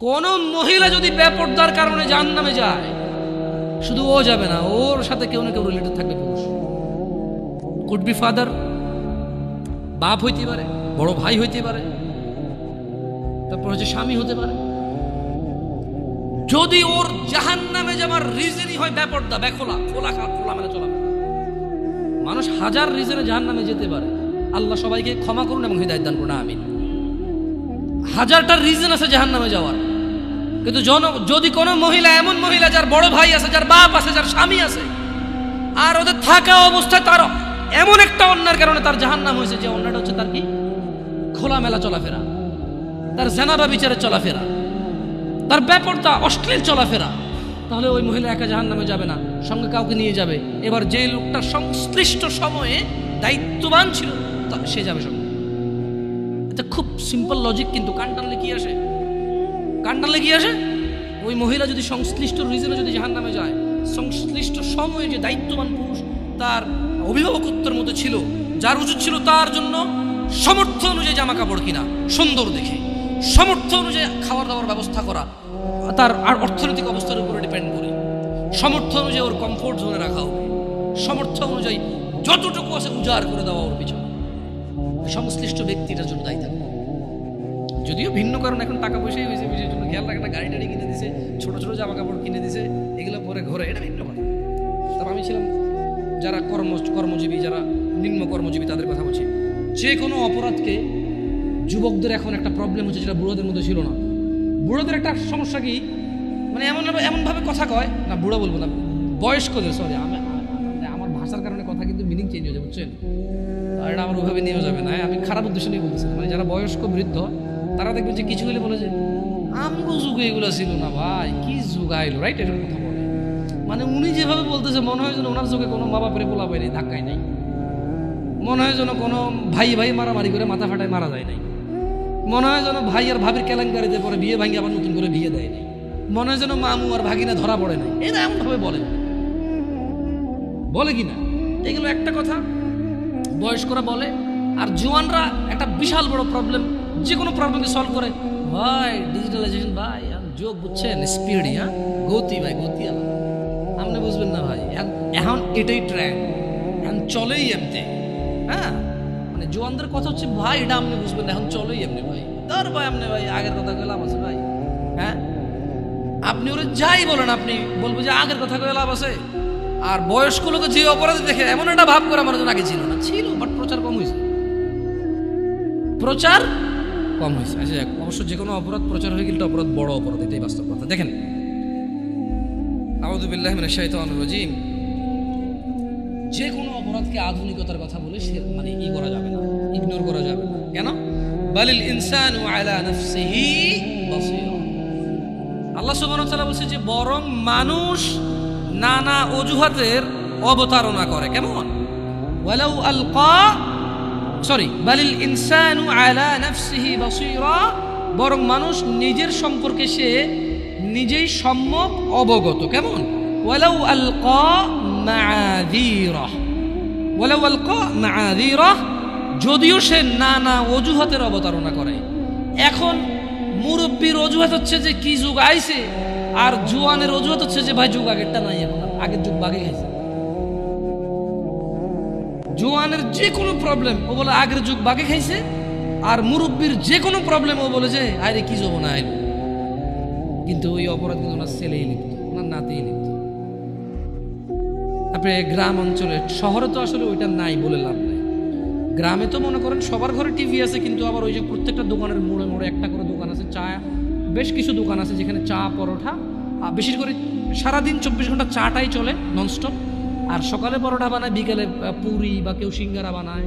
কোন মহিলা যদি বেপরদার কারণে জাহান্নামে যায়, শুধু ও যাবে না, ওর সাথে কেউ না কেউ রিলেটেড থাকবে। পুরুষ কুড বি ফাদার, বাপ হইতে পারে, বড় ভাই হইতে পারে, তারপর হচ্ছে স্বামী হতে পারে। যদি ওর জাহান্নামে যাবার রিজনই হয় বেপরদা, বেখোলা, খোলা মেলা চলা। মানুষ হাজার রিজনে জাহান্নামে যেতে পারে, আল্লাহ সবাইকে ক্ষমা করুন এবং হিদায়াত দান করুন, আমিন। হাজারটা রিজন আছে জাহান্নামে যাওয়ার, কিন্তু যদি কোনো মহিলা, এমন মহিলা যার বড় ভাই আছে, যার বাপ আছে, যার স্বামী আছে, আর ওদের থাকা অবস্থায় তার এমন একটা অন্যায়ের কারণে তার জাহান্নাম হয়েছে, যে অন্যটা হচ্ছে তার কি খোলামেলা চলাফেরা, তার জানাবা বিচারে চলাফেরা, তার ব্যাপারটা অশ্লীল চলাফেরা, তাহলে ওই মহিলা একা জাহান্নামে যাবে না, সঙ্গে কাউকে নিয়ে যাবে। এবার যে লোকটা সংশ্লিষ্ট সময়ে দায়িত্ববান ছিল সে যাবে সঙ্গে। এটা খুব সিম্পল লজিক, কিন্তু কান টানলে কি আসে? কান টানলে কি আসে? ওই মহিলা যদি সংশ্লিষ্ট রিজনে যদি জাহান্নামে যায়, সংশ্লিষ্ট সময়ে যে দায়িত্ববান পুরুষ তার অভিভাবকত্বের মতো ছিল, যার উচিত ছিল তার জন্য সামর্থ্য অনুযায়ী জামা কাপড় কিনা সুন্দর দেখে, সামর্থ্য অনুযায়ী খাওয়ার দাওয়ার ব্যবস্থা করা, তার আর অর্থনৈতিক অবস্থার উপরে ডিপেন্ড করে, সামর্থ্য অনুযায়ী ওর কমফোর্ট জোনে রাখা হবে, সামর্থ্য অনুযায়ী যতটুকু আছে উজাড় করে দেওয়া ওর পিছনে, সংশ্লিষ্ট ব্যক্তিটার জন্য দায়ী থাকবে। যদিও ভিন্ন কারণ, এখন টাকা পয়সাই হয়েছে, বিষয়ের জন্য খেয়াল রাখে না, গাড়ি টাড়ি কিনে দিছে, ছোট ছোট জামা কাপড় কিনে দিছে, এগুলো পরে ঘরে, এটা ভিন্ন কথা। তবে আমি ছিলাম যারা কর্মজীবী, যারা নিম্ন কর্মজীবী, তাদের কথা বলছি। যে কোনো অপরাধকে যুবকদের এখন একটা প্রবলেম হচ্ছে, যেটা বুড়োদের মধ্যে ছিল না। বুড়োদের একটা সমস্যা কি, মানে এমনভাবে কথা কয় না, বুড়ো বলবো না, বয়স্কদের, সরি, আমার ভাষার কারণে কথা কিন্তু মিনিং চেঞ্জ হয়ে যাবে, বুঝছেন? আর এটা আমার ওইভাবে নিয়েও যাবে না, আমি খারাপ উদ্দেশ্য নিয়ে বলতেছি। মানে যারা বয়স্ক বৃদ্ধ, তারা দেখবেন যে কিছু হলে বলে যে আমগো যুগে এগুলো ছিল না ভাই, কি যুগ আইলো, রাইট? এটার কথা বলে, মানে উনি যেভাবে বলতেছে মনে হয় যেন ওনার যুগে কোনো মা বাপের পোলা বাইরে ধাক্কায় নাই, মনে হয় যেন কোনো ভাই মারামারি করে মাথা ফাটায় মারা যায় নাই, মনে হয় যেন ভাই আর ভাবির কেলেঙ্কারিতে পরে বিয়ে ভাঙি আবার নতুন করে বিয়ে দেয় নাই, মনে হয় যেন মামু আর ভাগিনা ধরা পড়ে নাই। এরা এমনভাবে বলে কিনা, এগুলো একটা কথা বয়স্করা বলে। আর জোয়ানরা একটা বিশাল বড় প্রবলেম, যে কোনো প্রবলেমকে সলভ করে, ভাই ডিজিটালাইজেশন, ভাই যোগ, বুঝছেন, স্পিড, হ্যাঁ গতি, ভাই গতি আলাদা, আপনি বুঝবেন না ভাই, এখন এটাই ট্রেন্ড, এখন চলেই এমনি। হ্যাঁ, মানে জোয়ানদের কথা হচ্ছে ভাই এটা আপনি বুঝবেন না, এখন চলেই এমনি ভাই, ধর ভাই আপনি ভাই আগের কথা কয়ে লাভ আছে ভাই। হ্যাঁ, আপনি ওরা যাই বলেন, আপনি বলবো যে আগের কথা কয়ে লাভ আছে। আর বয়স্ক লোকে যে অপরাধী দেখে এমন একটা ভাব করে, আমার জন্য আগে ছিল না, ছিল, বাট প্রচার কম হয়েছে, প্রচার কম হয়েছে। আচ্ছা, অবশ্য যে কোনো অপরাধ প্রচার হয়ে গেলে অপরাধ বড় অপরাধ, এটাই বাস্তব কথা। দেখেন, আউযু বিল্লাহি মিনাশ শাইতানির রাজিম, যে কোনো অপরাধকে আধুনিকতার কথা বলে সে মানে করা যাবে না, ইগনোর করা যাবে না। কেন? বালিল ইনসানু আলা নাফসিহি বাসীরা, আল্লাহ সুবহানাহু ওয়া তাআলা বলছে যে বরং মানুষ নানা অজুহাতের অবতারণা করে। কেমন? ওয়ালাউ আলকা, সরি, বালিল ইনসানু আলা নাফসিহি বাসীরা, বরং মানুষ নিজের সম্পর্কে সে নিজেই সম্যক অবগত। কেমন? ওয়ালাউ আলকা মাআযীরা, ওয়ালাউ আলকা মাআযীরা, যদিও সে নানা অজুহাতের অবতারণা করে। এখন মুরব্বীর অজুহাত হচ্ছে যে কি যুগ আইছে, আর জোয়ানের অজুহাত হচ্ছে যে ভাই যুগ আগেরটা নাই, এখন আগের যুগ বাগে গেছে। জোয়ানের যে কোনো প্রবলেম ও বলে আগের যুগ বাগে খাইছে, আর মুরব্বীর যে কোনো প্রবলেম ও বলে যে আরে কি যাবো না আইল। কিন্তু ওই অপরাধ কিন্তু ওনার ছেলেই লিপ্ত, ওনার নাতিই লিপ্ত। আপনি গ্রাম অঞ্চলে, শহরে তো আসলে ওইটা নাই বলে লাভ নাই। গ্রামে তো মনে করেন সবার ঘরে টিভি আছে, কিন্তু আবার ওই যে প্রত্যেকটা দোকানের মোড়ে মোড়ে একটা করে দোকান আছে, চা, বেশ কিছু দোকান আছে যেখানে চা, পরোটা, বিশেষ করে সারাদিন 24 ঘন্টা চাটাই চলে ননস্টপ। আর সকালে পরোটা বানায়, বিকেলে পুরি বা কেউ সিঙ্গারা বানায়,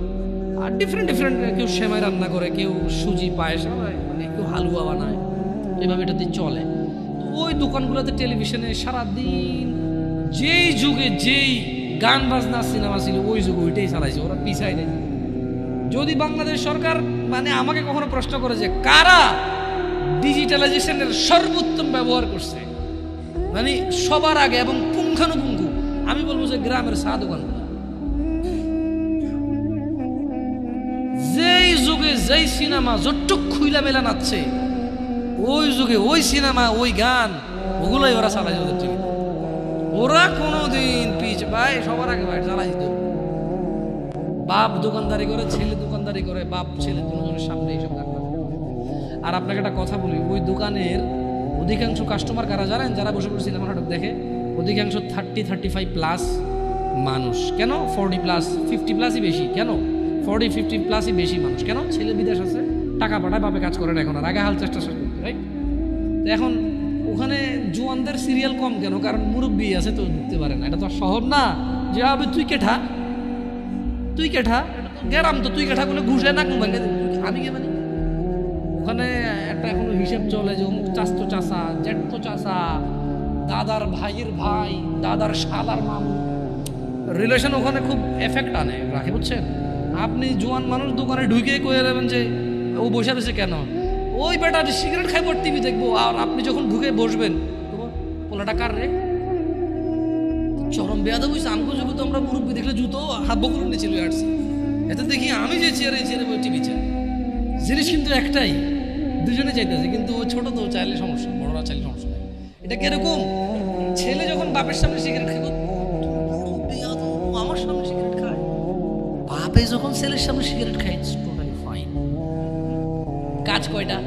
আর ডিফারেন্ট কেউ সেমাই রান্না করে, কেউ সুজি পায়েস, মানে কেউ হালুয়া বানায়, এভাবে এটাতে চলে। তো ওই দোকানগুলোতে টেলিভিশনে সারাদিন যেই যুগে যেই গান বাজনা সিনেমা ছিল, ওই যুগে ওইটাই চালাইছে, ওরা পিছাই নেই। যদি বাংলাদেশ সরকার মানে আমাকে কখনো প্রশ্ন করে যে কারা ডিজিটালাইজেশনের সর্বোত্তম ব্যবহার করছে, মানে সবার আগে এবং পুঙ্খানুপুঙ্খু, আমি বলবো যে গ্রামের চা দোকানগুলো। যেই যুগে যেই সিনেমা যতটুক খুইলা মেলা নাচছে, ওই যুগে ওই সিনেমা ওই গান ওগুলোই ওরা চালাই ওদের টিভিতে। ওরা কোনোদিন পিছ ভাই সবার আগে ভাই চালাই দিত। বাপ দোকানদারি করে, ছেলে দোকানদারি করে, বাপ ছেলে দুজনের সামনে এইসব গান বাজে। আর আপনাকে একটা কথা বলি, ওই দোকানের অধিকাংশ কাস্টমার কারা জানেন? যারা বসে বসে সিনেমা নাটক দেখে, অধিকাংশ 30-35+ মানুষ। কেন 40+, 50+ই বেশি? কেন 40-50+ই বেশি মানুষ? কেন? ছেলে বিদেশ আছে, টাকা পাঠায়, বাপে কাজ করে না এখন আর, আগে হাল চেষ্টা শেষ করতে, রাইট? তো এখন ওখানে জোয়ানদের সিরিয়াল কম কেন? কারণ মুরব্বী আছে তো ঢুকতে পারে না। এটা তো শহর না যে আবে তুই কেঠা, তুই কেঠা, গেরাম তো, তুই কেঠা বলে ঘুষে না আমি কে মানে। ওখানে একটা এখনো হিসেব চলে যে অমুক চাস্তো চাষা, জ্যাঠতো চাষা, দাদার ভাইয়ের ভাই, দাদার শালার মামু, রিলেশন ওখানে খুব এফেক্ট আনে রাখে, বুঝছেন? আপনি জোয়ান মানুষ দোকানে ঢুকে কয়ে দেবেন যে ও বসে রয়েছে কেন, ওই বেটা সিগারেট খাইব টিভি দেখবো। আর আপনি যখন ঢুকে বসবেন, পোলাটা কার রে? চরম বেয়াদব হইছে। আমগো যুগে তো আমরা মুরব্বী দেখলে জুতো হাত বকুল নিচে লয়ে আসছি, এতে দেখি আমি যে চেয়ারে টিভি চাই। জিনিস কিন্তু একটাই, দুজনে চাইতেছে, কিন্তু ও ছোট তো চাইলে সমস্যা, বড়রা চাইলে সমস্যা নাই। এটা কিরকম? ছেলে যখন বাপের সামনে সিগারেট খাইব, আমার সামনে সিগারেট খায়, বাপে যখন ছেলের সামনে সিগারেট খায়, টোটালি ফাইন। কাজ কয়টা?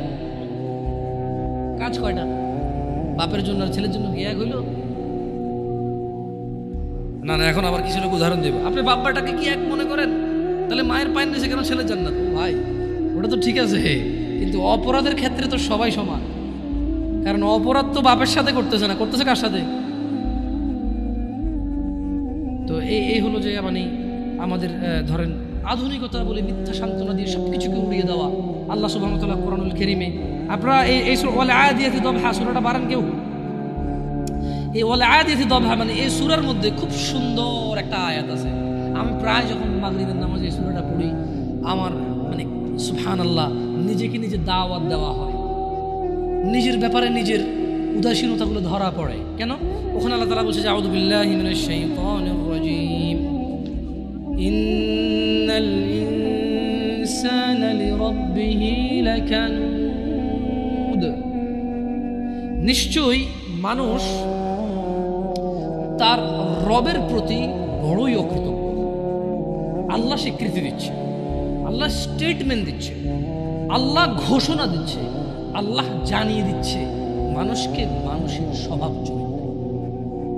কাজ কয়টা? বাপের জন্য আর ছেলের জন্য কি এক হইল? না না, এখন আবার কিছু লোক উদাহরণ দেব। আপনি বাপ্পাটাকে কি এক মনে করেন? তাহলে মায়ের পায়ের নিচে কেন ছেলের জান্নাত? ভাই ওটা তো ঠিক আছে, কিন্তু অপরাধের ক্ষেত্রে তো সবাই সমান। কারণ অপরাধ তো বাপের সাথে করতেছে না, করতেছে কার সাথে? তো এই হলো যে মানে আমাদের ধরেন আধুনিকতা বলে মিথ্যা সান্ত্বনা দিয়ে সবকিছুকে উড়িয়ে দেওয়া। আল্লাহ সুবহানাহু ওয়া তাআলা কোরআনুল কারীমে, আপনারা এই ওয়াল আদিয়াতি দবহা সূরাটা বারান কেউ? এই ওয়াল আদিয়াতি দবহা মানে এই সূরার মধ্যে খুব সুন্দর একটা আয়াত আছে। আমি প্রায় যখন মাগরিবের নামাজে এই সূরাটা পড়ি, আমার মানে সুবহানাল্লাহ, নিজেকে নিজে দাওয়াত দেওয়া হয়, নিজের ব্যাপারে নিজের উদাসীনতাগুলো ধরা পড়ে। কেন? ওখানে আল্লাহ তাআলা বলছে যে আউযু বিল্লাহি মিনাশ শাইতানির রাজীম, ইন্নাল ইনসানা লিরাব্বিহি লাকানুদ। নিশ্চয়ই মানুষ তার রবের প্রতি বড়ই অকৃতজ্ঞ। আল্লাহ স্বীকৃতি দিচ্ছে, আল্লাহ স্টেটমেন্ট দিচ্ছে, আল্লাহ ঘোষণা দিচ্ছে, আল্লাহ জানিয়ে দিচ্ছে মানুষকে মানুষের স্বভাব চরিত্র।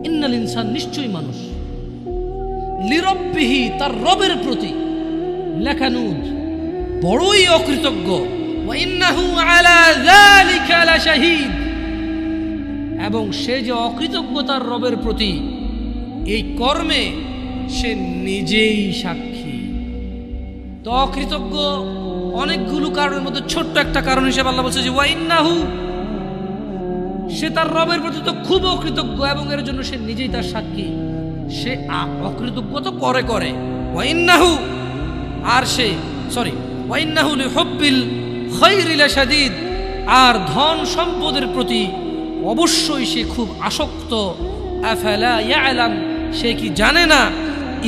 ইন্নাল ইনসান, নিশ্চয়ই মানুষ, লিরব্বিহি, তার রবের প্রতি, লাকানুদ, বড়ই অকৃতজ্ঞ। ওয়া ইন্নাহু আলা যালিকা লাশাহীদ, এবং সে যে অকৃতজ্ঞ তার রবের প্রতি, এই কর্মে সে নিজেই সাক্ষী। তো অকৃতজ্ঞ অনেকগুলো কারণের মধ্যে ছোট্ট একটা কারণ হিসেবে আল্লাহ বলছে যে ওয়া ইন্নাহু, সে তার রবের প্রতি তো খুব অকৃতজ্ঞ এবং এর জন্য সে নিজেই তার সাক্ষী। সে অকৃতজ্ঞ তো করে ওয়া ইন্নাহু, আর সে ওয়া ইন্নাহু লিহুব্বিল খায়রি লাশাদীদ, আর ধন সম্পদের প্রতি অবশ্যই সে খুব আসক্ত। আফালা ইয়ালাম, সে কি জানে না?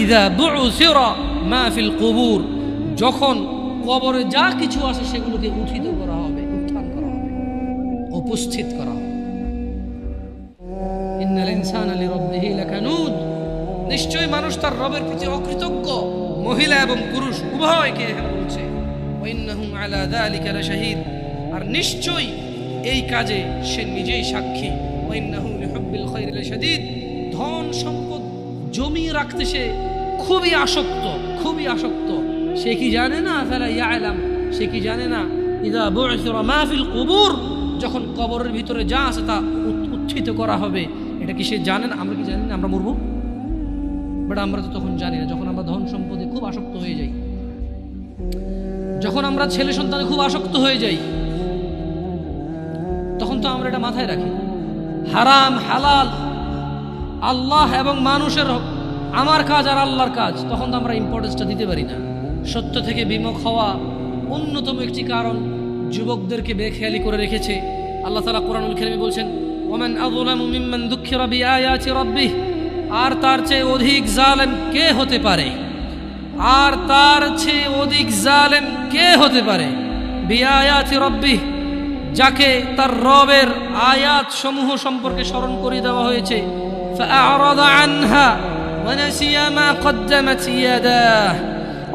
ইযা বু'সিরা মা ফিল কুবুর, যখন কবরে যা কিছু আছে সেগুলোকে উত্থান করা হবে, উপস্থিত করা হবে। ইন্নাল ইনসানা লিরাব্বিহি লাকানুদ, নিশ্চয়ই মানুষ তার রবের প্রতি অকৃতজ্ঞ, মহিলা এবং পুরুষ উভয়কে এখানে বলছে। ওয়া ইন্নাহু আলা যালিকা লাশাহীদ, আর নিশ্চয়ই এই কাজে সে নিজেই সাক্ষী। ওয়া ইন্নাহু লিহুব্বিল খায়রি লাশাদীদ, ধন সম্পদ জমিয়ে রাখতে সে খুবই আসক্ত। সে কি জানে না? ফালা ইয়ালাম, সে কি জানে না? ইযা বু'সিরা মা ফিল কুবুর, যখন কবরের ভিতরে যা আছে তা উত্থিত করা হবে। এটা কি সে জানে না? আমরা কি জানি না আমরা মরবো? বাট আমরা তো তখন জানি না। যখন আমরা ধন সম্পদে খুব আসক্ত হয়ে যাই, যখন আমরা ছেলে সন্তানে খুব আসক্ত হয়ে যাই, তখন তো আমরা এটা মাথায় রাখি। হারাম হালাল, আল্লাহ এবং মানুষের, আমার কাজ আর আল্লাহর কাজ, তখন তো আমরা ইম্পর্টেন্সটা দিতে পারি না। সত্য থেকে বিমুখ হওয়া অন্যতম একটি কারণ যুবকদেরকে বেখেয়ালি করে রেখেছে। আল্লাহ তাআলা কোরআনুল কারীমে বলছেন, ওমান আযলামু মিম্মান দুক্খিরা বিআয়াতি রাব্বিহ, আর তার চেয়ে অধিক জালেম কে হতে পারে? আর তার চেয়ে অধিক জালেম কে হতে পারে? বিআয়াতি রাব্বিহ, যাকে তার রবের আয়াত সমূহ সম্পর্কে স্মরণ করিয়ে দেওয়া হয়েছে, فأعرض عنها ونسي ما قدمت يداه,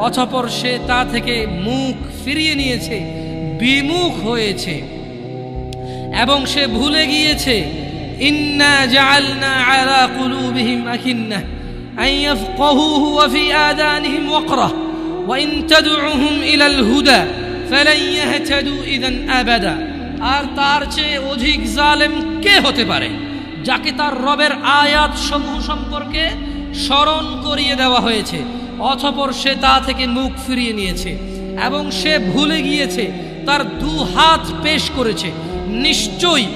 অতঃপর সে তা থেকে মুখ ফিরিয়ে নিয়েছে, বিমুখ হয়েছে এবং সে ভুলে গিয়েছে ইন্না জাআলনা আলা কুলুবিহিম আকিন্নাহ আন ইয়াফকাহুহু ওয়া ফি আযানিহিম ওয়াকরাহ ওয়া ইন তাদউহুম ইলাল হুদা ফালান ইয়াহতাদু ইযান আবাদা। আর তার চেয়ে অধিক জালেম কে হতে পারে যাকে তার রবের আয়াত সমূহ সম্পর্কে স্মরণ করিয়ে দেওয়া হয়েছে, অতঃপর সে তা থেকে মুখ ফিরিয়ে নিয়েছে এবং সে ভুলে গিয়েছে, তার দু হাত পেশ করেছে। নিশ্চয়ই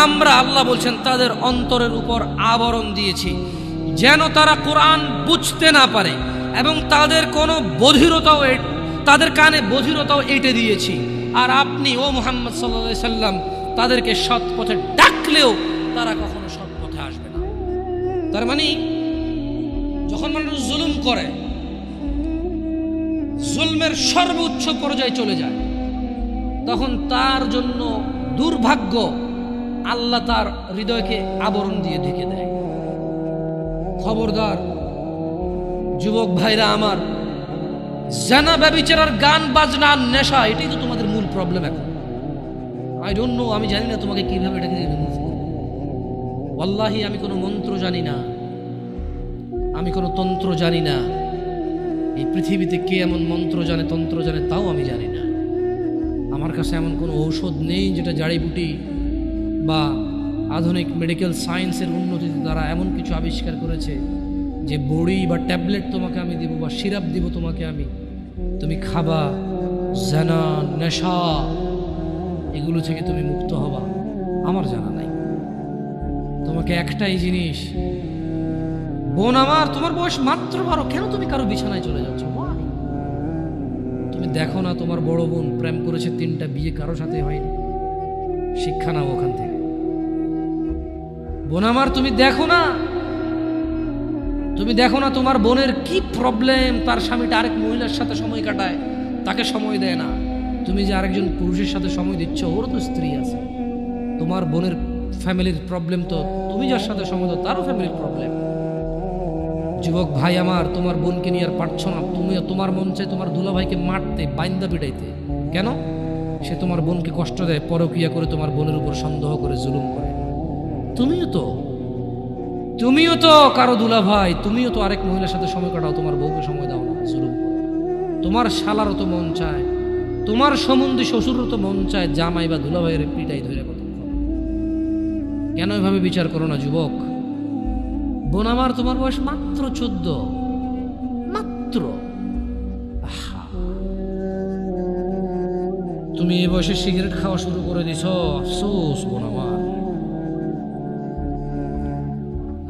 আমরা, আল্লাহ বলছেন, তাদের অন্তরের উপর আবরণ দিয়েছি যেন তারা কোরআন বুঝতে না পারে, এবং তাদের কোনো বধিরতাও, তাদের কানে বধিরতাও এঁটে দিয়েছি। আর আপনি ও মুহাম্মদ সাল্লাল্লাহু আলাইহি সাল্লাম তাদেরকে সৎ পথে ডাকলেও তারা কখনো সৎ পথে আসবে না। তার মানে যখন মানুষ জুলুম করে, জুলমের সর্বোচ্চ পর্যায়ে চলে যায়, তখন তার জন্য দুর্ভাগ্য, আল্লাহ তার হৃদয়কে আবরণ দিয়ে ঢেকে দেয়। খবরদার যুবক ভাইরা আমার, জানা ব্যভিচার, গান বাজনা, নেশা, এটাই তো তোমাদের মূল প্রবলেম এখন। আই ডোন্ট নো, আমি জানি না তোমাকে কিভাবে এটাকে রিমুভ করব। ওয়াল্লাহি আমি কোনো মন্ত্র জানি না, আমি কোনো তন্ত্র জানি না। এই পৃথিবীতে কে এমন মন্ত্র জানে, তন্ত্র জানে, তাও আমি জানি না। আমার কাছে এমন কোনো ঔষধ নেই যেটা জাড়িবুটি বা আধুনিক মেডিকেল সায়েন্সের উন্নতিতে তারা এমন কিছু আবিষ্কার করেছে যে বড়ি বা ট্যাবলেট তোমাকে আমি দিব বা সিরাপ দিব তোমাকে আমি, তুমি খাবা, জানা, নেশা, এগুলো থেকে তুমি মুক্ত হবা। আমার জানা নাই। তোমাকে একটাই জিনিস, বোন আমার, তোমার বয়স মাত্র 12, কেন তুমি কারো বিছানায় চলে যাচ্ছ? তুমি দেখো না তোমার বড় বোন প্রেম করেছে, 3টা বিয়ে, কারো সাথে হয়নি। শিক্ষা নাও ওখান থেকে। বোন আমার, তুমি দেখো না তোমার বোনের কি প্রবলেম, তার স্বামীটা আরেক মহিলার সাথে সময় কাটায়, তাকে সময় দেয় না। তুমি যে আরেকজন পুরুষের সাথে সময় দিচ্ছ, ওরও তো স্ত্রী আছে। তোমার বোনের ফ্যামিলির প্রবলেম তো তুমি যার সাথে সময় দাও তারও ফ্যামিলির প্রবলেম। যুবক ভাই আমার, তোমার বোনকে নিয়ে আর পারছো না, তুমি, তোমার মন চায় তোমার দুলাভাইকে মারতে, বাইন্দা পিটাইতে। কেন? সে তোমার বোনকে কষ্ট দেয়, পরকিয়া করে তোমার বোনের উপর সন্দেহ করে, জুলুম করে। তুমিও তো কারো দুলাভাই, তুমিও তো আরেক মহিলার সাথে সময় কাটাও, তোমার বউকে সময় দাও না, জুলুম করো। তোমার শালারও তো মন চায়, তোমার সম্বন্ধে শ্বশুরও তো মন চায় জামাই বা দুলাভাইয়ের পিটাই ধরে কতক্ষণ। কেন এভাবে বিচার করো না যুবক? বোন আমার, তোমার বয়স মাত্র 14, মাত্র। তুমি এই বয়সে সিগারেট খাওয়া শুরু করে দিছ, আফসোস বোন আমার।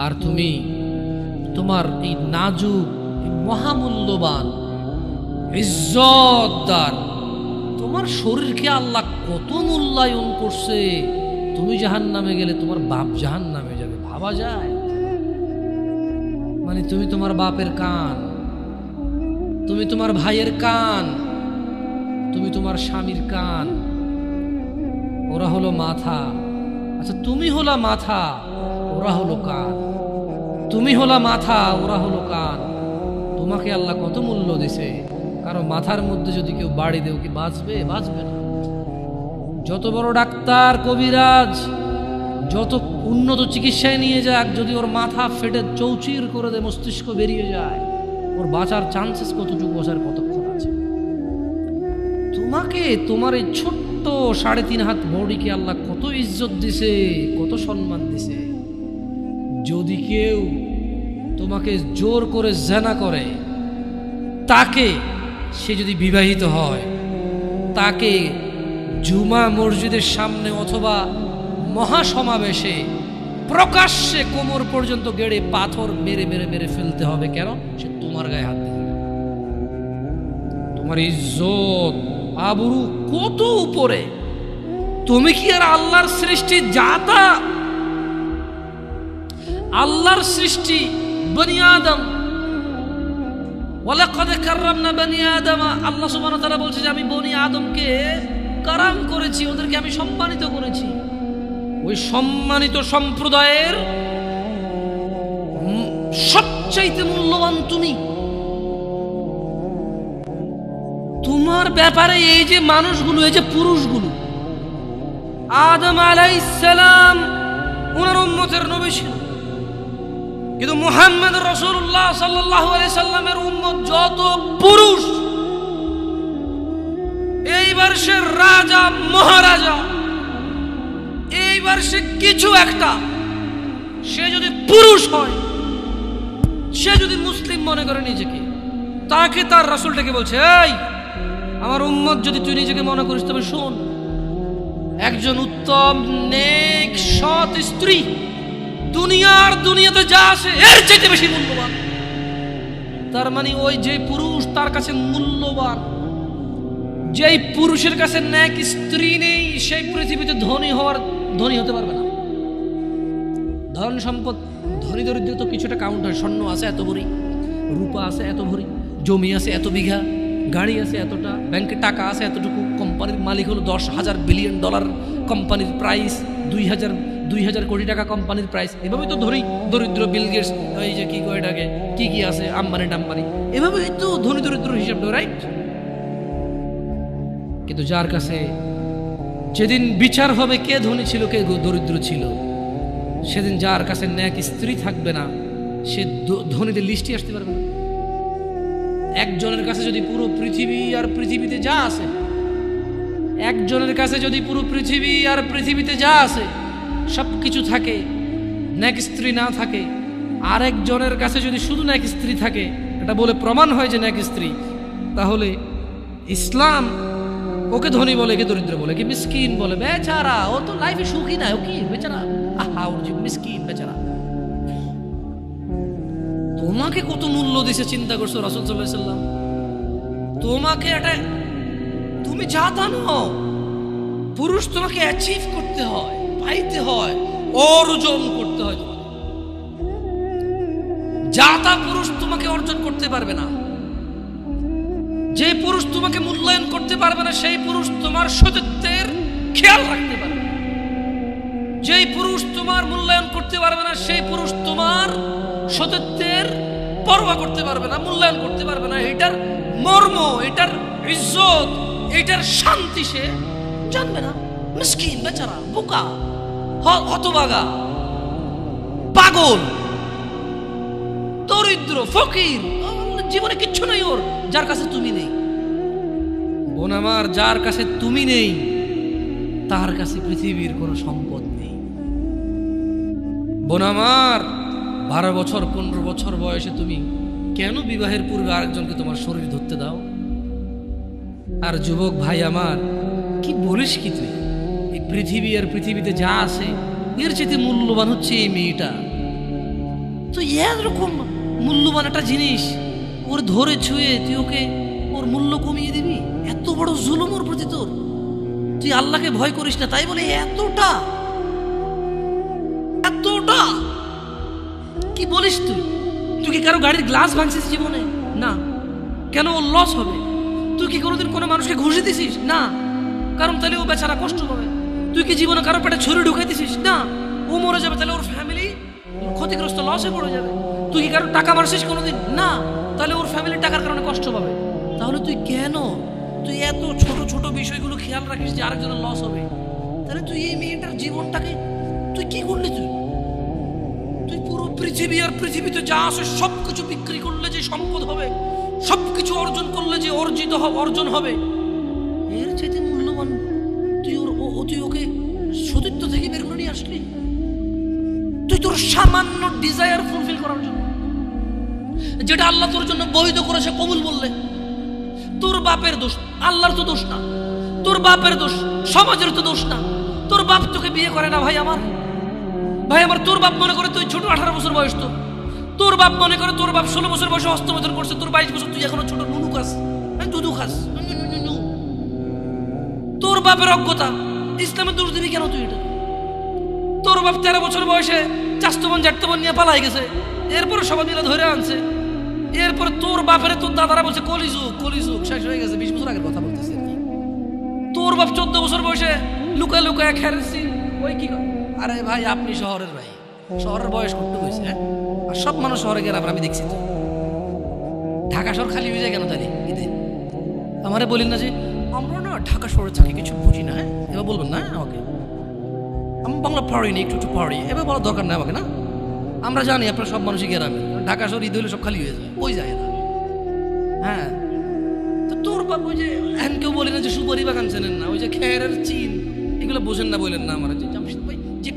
আর তুমি তোমার এই নাজুক, মহামূল্যবান, ইজ্জতদার তোমার শরীরকে আল্লাহ কত মূল্যায়ন করছে। তুমি জাহান্নামে গেলে তোমার বাপ জাহান্নামে যাবে, ভাবা যায়? মানে তুমি তোমার বাপের কান, তুমি তোমার ভাইয়ের কান, তুমি তোমার স্বামীর কান, ওরা হলো মাথা। আচ্ছা, তুমি হলা মাথা, ওরা হলো কান। তুমি হলা মাথা, ওরা হলো কান। তোমাকে আল্লাহ কত মূল্য দিছে। কারো মাথার মধ্যে যদি কেউ বাড়ি দেও, কি বাঁচবে? বাঁচবে না। যত বড় ডাক্তার, কবিরাজ, যত উন্নত চিকিৎসায় নিয়ে যাক, যদি ওর মাথা ফেটে চৌচির করে দেয়, মস্তিষ্ক বেরিয়ে যায়, ওর বাঁচার চান্সেস কতটুকু, বাঁচার কতক্ষণ আছে? তোমাকে, তোমার এই ছোট্ট 3.5 হাত বডিকে আল্লাহ কত ইজ্জত দিছে, কত সম্মান দিছে। যদি কেউ তোমাকে জোর করে জেনা করে, তাকে, সে যদি বিবাহিত হয়, তাকে জুমা মসজিদের সামনে অথবা মহাসমাবেশে প্রকাশ্যে কোমর পর্যন্ত গেড়ে পাথর মেরে মেরে মেরে ফেলতে হবে। কেন? সে তোমার গায়ে হাত দিবে। তোমার ইজ্জত, আবরু কত উপরে। তুমি কি আর আল্লাহর সৃষ্টি? জাতা আল্লাহর সৃষ্টি বনি আদম, ওয়ালাকাদ কাররামনা বনি আদম। আল্লাহ সুবহানাহু ওয়া তাআলা বলছে যে আমি বনি আদমকে কারাম করেছি, ওদেরকে আমি সম্মানিত করেছি। ওই সম্মানিত সম্প্রদায়ের সবচাইতে মূল্যবান তুমি। তোমার ব্যাপারে এই যে মানুষগুলো, এই যে পুরুষগুলো, আদম আলাইহিস সালাম ওনার উম্মতের নবী ছিল, কিন্তু মুহাম্মদ রাসূলুল্লাহ সাল্লাল্লাহু আলাইহি সাল্লামের উম্মত যত পুরুষ, এইবার সে রাজা মহারাজা, এইবার সে কিছু একটা, সে যদি পুরুষ হয়, সে যদি মুসলিম মনে করে নিজেকে, তাকে তার রাসূলটাকে বলছে, এই আমার উম্মত যদি তুই নিজেকে মনে করিস, তবে শোন, একজন উত্তম নেক সৎ স্ত্রী দুনিয়াতে যা আছে এর চাইতে বেশি মূল্যবান। তার মানে ওই যে পুরুষ তার কাছে মূল্যবান, যেই পুরুষের কাছে নেক স্ত্রী নেই, সেই পৃথিবীতে ধনী হতে পারবে না। ধন সম্পদ, ধনী দরিদ্র তো কিছুটা কাউন্ট হয়। স্বর্ণ আছে এত ভরি, রূপা আছে এত ভরি, জমি আছে এত বিঘা, গাড়ি আছে এতটা, ব্যাংকে টাকা আছে এতটুকু, কোম্পানির মালিক হলো $10,000 বিলিয়ন, কোম্পানির প্রাইস 2,000 কোটি টাকা কোম্পানির প্রাইস। এভাবেই তো দরিদ্র বিল গেটস, এই যে কি কয় এটাকে, কি আছে আম্বানি টাম্বানি, এভাবেই তো ধনী দরিদ্র হিসাব, রাইট? কিন্তু যার কাছে যেদিন বিচার হবে কে ধনী ছিল কে দরিদ্র ছিল, সেদিন যার কাছে নেক স্ত্রী থাকবে না, সে ধনীদের লিস্টে আসতে পারবে না। একজনের কাছে যদি পুরো পৃথিবী আর পৃথিবীতে যা আছে, একজনের কাছে যদি পুরো পৃথিবী আর পৃথিবীতে যা আছে সব কিছু থাকে, নেক স্ত্রী না থাকে, আরেকজনের কাছে যদি শুধু নেক স্ত্রী থাকে, এটা বলে প্রমাণ হয় যে নেক স্ত্রী, তাহলে ইসলাম ওকে ধনী বলে, কে দরিদ্র বলে, কি মিসকিন বলে? বেচারা, ও তো লাইফে সুখী না, ও কি বেচারা, আহা ওর যে মিসকিন বেচারা। তোমাকে কত মূল্য দিছে চিন্তা করছো রাসূল সাল্লাল্লাহু আলাইহি সাল্লাম? তোমাকে এটা, তুমি যা জানো, পুরুষ তোমাকে অ্যাচিভ করতে হয়, পাইতে হয়, অর্জন করতে হয়। তোমাকে যা তা পুরুষ তোমাকে অর্জন করতে পারবে না। যে পুরুষ তোমাকে মূল্যায়ন করতে পারবে না, সেই পুরুষ তোমার সতীত্বের খেয়াল রাখতে পারবে না। যেই পুরুষ তোমার মূল্যায়ন করতে পারবে না, সেই পুরুষ তোমার সতীত্বের পরোয়া করতে পারবে না, মূল্যায়ন করতে পারবে না। এটার মর্ম, এটার ইজ্জত, এটার শান্তি সে জানবে না। মিসকিন বেচারা, বোকা, হতভাগা, পাগল, দরিদ্র, ফকির, জীবনে কিচ্ছু নাই ওর, যার কাছে তুমি নেই। বোন আমার, যার কাছে তুমি নেই তার কাছে পৃথিবীর কোনো সম্পদ নেই। বোন আমার, 12 বছর 15 বছর বয়সে তুমি কেন বিবাহের পূর্বে আরেকজনকে তোমার শরীর ধরতে দাও? আর যুবক ভাই আমার, কি বলিস কি তুই? এই পৃথিবী আর পৃথিবীতে যা আছে এর চেয়ে মূল্যবান হচ্ছে এই মেয়েটা। তো এরকম মূল্যবান একটা জিনিস ওর ধরে ছুঁয়ে তুই ওকে ওর মূল্য কমিয়ে দিবি? এত বড় জুলুম ওর প্রতি তোর। তুই আল্লাহকে ভয় করিস না, তাই বলে এতটা কি বলিস তুই? তুই কি কারো গাড়ির গ্লাস ভাঙছিস জীবনে? না। কেন? ওর লস হবে। তুই কি কোনোদিন কোনো মানুষকে ঘুষি দিছিস? না, কারণ তাহলে ও বেচারা কষ্ট পাবে। তুই কি জীবনে কারো পেটে ছুরি ঢুকাই দিছিস? না, ও মরে যাবে, তাহলে ওর ফ্যামিলি ক্ষতিগ্রস্ত, লসে পড়ে যাবে। তুই কি কারো টাকা মারছিস কোনোদিন? না, তাহলে ওর ফ্যামিলি টাকার কারণে কষ্ট পাবে। তাহলে তুই কেন তুই এত ছোট ছোট বিষয়গুলো খেয়াল রাখিস যে আরেকজনের লস হবে? তাহলে তুই এই মেয়েটার জীবনটাকে তুই কি করলি? তুই পুরো পৃথিবী আর পৃথিবীতে যা আছে সবকিছু বিক্রি করলে যে সম্পদ হবে, সবকিছু অর্জন করলে যে অর্জন হবে, এর চাইতে মূল্যবান তুই ওকে সতীত্ব থেকে বের করে নিয়ে আসলি। তুই তোর সামান্য ডিজায়ার ফুলফিল করার জন্য, যেটা আল্লাহ তোর জন্য বৈধ করেছে, কবুল বললে তোর বাপের দোষ, আল্লাহর তো দোষ না, তোর বাপের দোষ, সমাজের তো দোষ না। তোর বাপ তোকে বিয়ে করে না ভাই আমার, তোর বাপ মনে করে তুই ছোট, 18 বছর বয়স, তোর বাপ মনে করে তোর বাপ 16 বছর বয়সে হস্তমৈথুন করছে, তোর 22 বছর, তুই এখনো ছোট, নুনু খাস, দুধু খাস। তোর বাপের অজ্ঞতা, ইসলামের দোষ দিবি কেন তুই? এটা তোর বাপ 13 বছর বয়সে চাচতো বোন জ্যাঠতো বোন নিয়ে পালাই গেছে, এরপরে সবাই মিলে ধরে আনছে। এরপরে তোর বাপের তোর দাদারা বলছে কলিযুগ শেষ হয়ে গেছে। 20 বছর আগের কথা বলতেছে। তোর তোর বাপ 14 বছর বয়সে লুকায় লুকায় খেলছি ওই কি আরে ভাই আপনি শহরের ভাই, শহরের বয়স কত হয়েছে হ্যাঁ? আর সব মানুষ শহরে গেলে আমি দেখছি তো ঢাকা শহর খালি হয়ে যায় কেন তাহলে ঈদে? আমারে বলেন না যে আমরা না ঢাকা শহরে থাকি কিছু বুঝি না, হ্যাঁ এবার বলবেন না আমাকে, আমি বাংলা পড়িনি একটু একটু পড়ি, এবার বলার দরকার নেই আমাকে না। আমরা জানি আপনার সব মানুষই গ্রামে, ঢাকা শহর ঈদ হলে সব খালি হয়ে যায়, ওই যায় না। হ্যাঁ তো তোর বাপ ওই যে এখন কেউ বলে না যে সুপারি বাগান চেনেন না, ওই যে খেরের চিন এগুলো বোঝেন না বলেন না আমার জামশেদ ভাই যে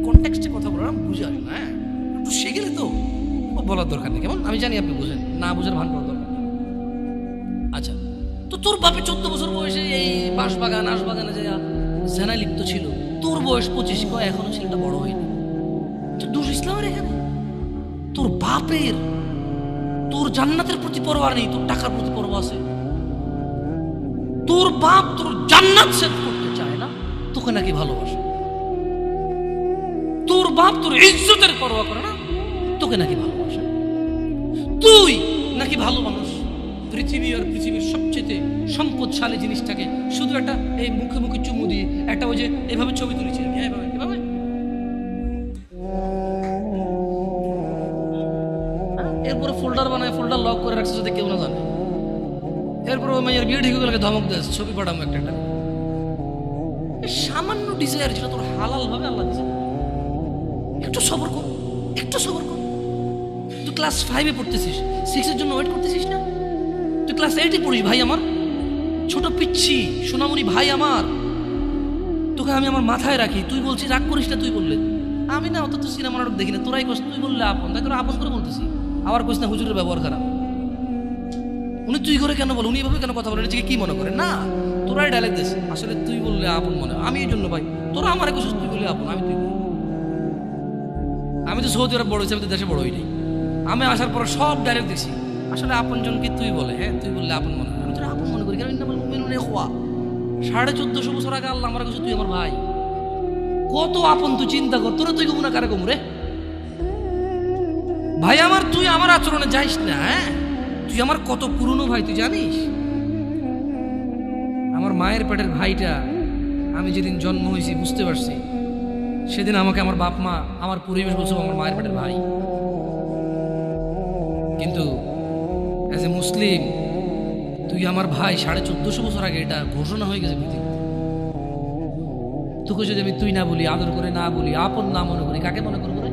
কন্টেক্সটে কথা বলার বুঝে আসে না, হ্যাঁ একটু শিখলে তো বলার দরকার নেই কেমন, আমি জানি আপনি বোঝেন না, বুঝার ভান করার দরকার। আচ্ছা তো তোর বাপে 14 বছর বয়সে এই বাঁশবাগান আশবাগানে যে জেনায় লিপ্ত ছিল, তোর বয়স 25, এখনো ছেলেটা বড় হয়নি, দোষ ইসলামের এখানে? তোর বাপের তোর জান্নাতের প্রতি পরোয়া নেই, তোর টাকার প্রতি পরোয়া আছে। তোর বাপ তোর জান্নাত সেট করতে চায় না, তোকে নাকি ভালোবাসে। তোর বাপ তোর ইজ্জতের পরোয়া করে না, তোকে নাকি ভালোবাসে। তুই নাকি ভালো মানুষ, পৃথিবী আর পৃথিবীর সবচেয়ে সম্পদশালী জিনিসটাকে শুধু একটা এই মুখে মুখে চুমু দিয়ে একটা ওই যে এভাবে ছবি তুলেছি এভাবে এভাবে, এরপরে ফোল্ডার বানায়, ফোল্ডার লক করে রাখছে যাতে কেউ না জানে। এরপরে ওই মাইয়ের বিয়ে ঠিক গেলে ধমক দেয় ছবি পাঠাবো একটা একটা। সামান্য ডিজায়ার যেটা তোর হালাল ভাবে আল্লাহ দিয়েছে, একটু সবর কর, একটু সবর কর। তুই ক্লাস 5-এ পড়তেছিস, 6-এর জন্য ওয়েট করতেছিস না? তুই ক্লাস 8-এ পড়িস ভাই আমার, ছোট পিচ্ছি সোনামণি ভাই আমার, তোকে আমি আমার মাথায় রাখি। তুই বলছিস রাগ করিস না, তুই বললে আমি না অত তো সিনেমা নাটক দেখি না, তোরাই কস, তুই বললে আপন, তাই তোরা আপন করে বলতেছি। আবার কইস না হুজুরের ব্যবহার খারাপ, উনি তুই করে কেন বল, উনি এভাবে কেন কথা বলেন, নিজেকে কি মনে করে? না তোরাই ডায়লগ দিস, আসলে তুই বললে আপন মনে, আমি এই জন্য ভাই তোরা আমার কইছিস তুই বললে আপন, আমি তুই, আমি তো সৌদি আরব বড় হয়েছি, আমি তো দেশে বড় হইনি। আমি আসার পর সব ডাইরেক্ট দেখছি আসলে আপন জন কি তুই বলে, হ্যাঁ তুই বললে আপন মনে, আমি তোরা আপন মনে করি কারণ 1450 বছর আগে আল্লাহ আমার কাছে তুই আমার ভাই, কত আপন তুই চিন্তা কর, তোরা তুই কমু না কারে কমু রে ভাই আমার, তুই আমার আচরণে যাইস না, হ্যাঁ তুই আমার কত পুরনো ভাই তুই জানিস। আমার মায়ের পেটের ভাইটা আমি যেদিন জন্ম হয়েছি বুঝতে পারছি, সেদিন আমাকে আমার বাপ মা আমার পরিবেশ বলছে আমার মায়ের পেটের ভাই, কিন্তু অ্যাজ এ মুসলিম তুই আমার ভাই 1450 বছর আগে এটা ঘোষণা হয়ে গেছে পৃথিবীতে। তোকে যদি আমি তুই না বলি, আদর করে না বলি, আপন না মনে করি, কাকে মনে করবো রে?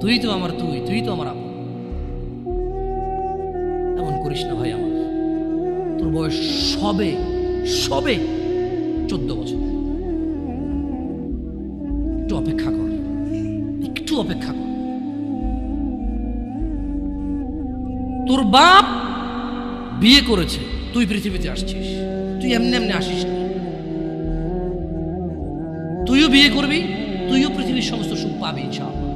তুই তো আমার তুই তো আমার আপন। এমন করিস না ভাই আমার, তোর বয়স সবে 14 বছর, একটু অপেক্ষা কর, একটু অপেক্ষা কর। তোর বাপ বিয়ে করেছে, তুই পৃথিবীতে আসছিস, তুই এমনি এমনি আসিস না, তুইও বিয়ে করবি, তুইও পৃথিবীর সমস্ত সুখ পাবি ইনশাআল্লাহ।